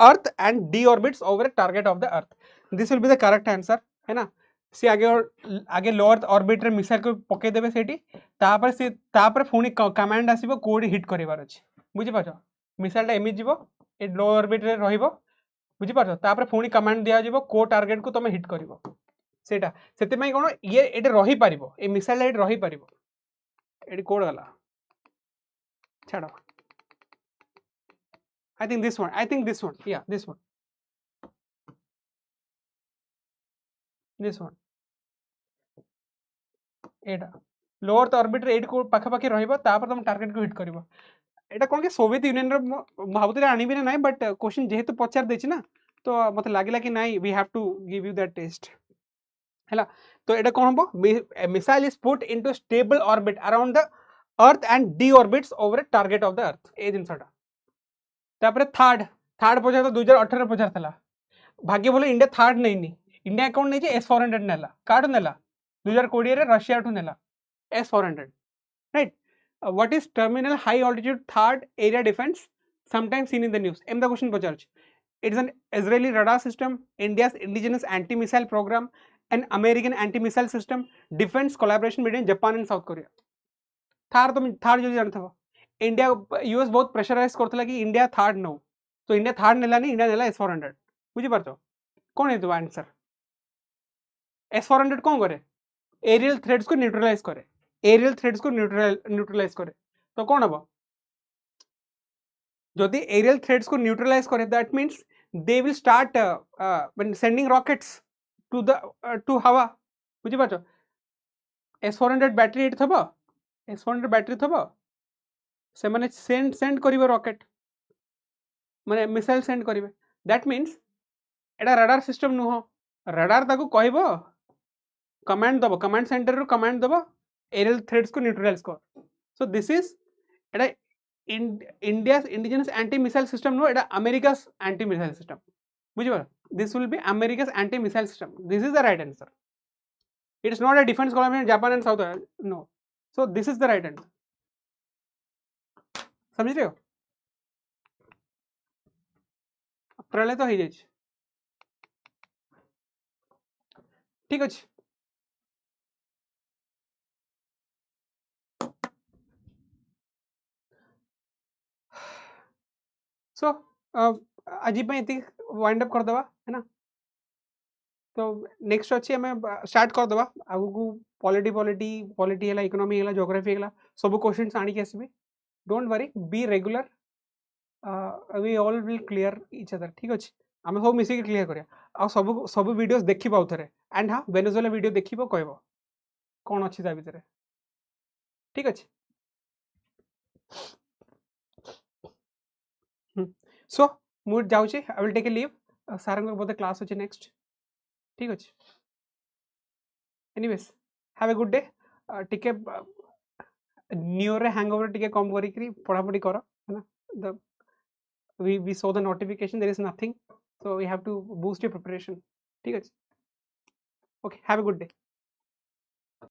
earth and deorbits over a target of the earth this will be the correct answer है ना सी आगे lower orbit रे missile को पके देबे सेठी तापर पुनी कमांड आसीबो कोडी हिट करिवार अछि बुझी पाछो मिसाइल टा एमि जीवो ए लो ऑर्बिट रे रहिबो बुझी पाछो तापर पुनी कमांड दिया जीवो को टारगेट को तमे हिट करिवो सेटा सेते मई कोन ये एटे रही पारिबो ए मिसाइल एटे रही पारिबो एटी कोड गला छाड़ो I think this one yeah this one Etah lower orbit रे एट को पाखा पाखी रहइबो तापर तुम टारगेट को हिट करिवो एटा कोन के सोवियत यूनियन रे भाबुतले आनिबि ना नाही बट क्वेश्चन जेहेतु पचार देछि ना तो मते लागिला कि नाही we have to give you that test हैला तो एटा कोन हबो missile is put into stable orbit around the earth and deorbits over a target of the earth ए जिनसटा तापर थर्ड पचार तो 2018 पचार थला भाग्य बोले इंडिया थर्ड नहीं इंडिया अकाउंट नहीं S400 नेला कार्ड नेला 2020 रे रशिया ठु नेला S400 right what is terminal high altitude third area defence sometimes seen in the news एम द क्वेश्चन पचार it is an Israeli radar system India's indigenous anti missile program an American anti missile system defence collaboration between Japan and South Korea third जो जानथबो India US बहुत pressurize करथला कि India third no तो India third नेला नहीं India नेला S400 बुझी पारछो कोन हेतु आंसर S400 कोन करे एरियल थ्रेड्स को न्यूट्रलाइज करे तो कोन हबो जदि एरियल थ्रेड्स को न्यूट्रलाइज करे that means they will start when sending rockets to हवा बुझी पारछो S400 बैटरी एट थबो S400 बैटरी थबो से माने सेंड करिवे रॉकेट माने मिसाइल सेंड करिवे दैट मींस एटा रडार सिस्टम नुहो रडार ताको कहबो कमांड दबो कमांड सेंटर रो कमांड दबो एरियल थ्रेड्स को न्यूट्रलाइज कर सो दिस इज एटा India's indigenous anti missile system no एटा अमेरिकास एंटी मिसाइल सिस्टम बुझिबो this will be America's anti missile system this is the right answer it is not a defence collaboration Japan and south no so this is the right answer समझ रहे हो प्रलय तो हो जाए ठीक अच्छे सो आज वाइंड अप कर दवा है ना तो नेक्स्ट अच्छे आम स्टार्ट करदे आगू पॉलिटी पॉलिटी पॉलिटी है इकोनॉमी है ज्योग्राफी है सब क्वेश्चंस आनिक आसबे don't worry be regular we all will clear each other ठीक अच्छे आम सब मिसिक क्लियर करिया आ सब सब वीडियोस देखिबा आउथरे एंड हाँ वेनेजुएला वीडियो देखिबो कहबो कौन अच्छी ता भितर ठीक अच्छे सो मु जाउची I will take a leave सारंग बोधे क्लास अच्छे नेक्स्ट ठीक अच्छे anyways have a good day टिके न्यू रे हैंगओवर टिके कम करी पढ़ा पढ़ी कर है ना the we saw the notification there is nothing so we have to boost your preparation ठीक है okay have a good day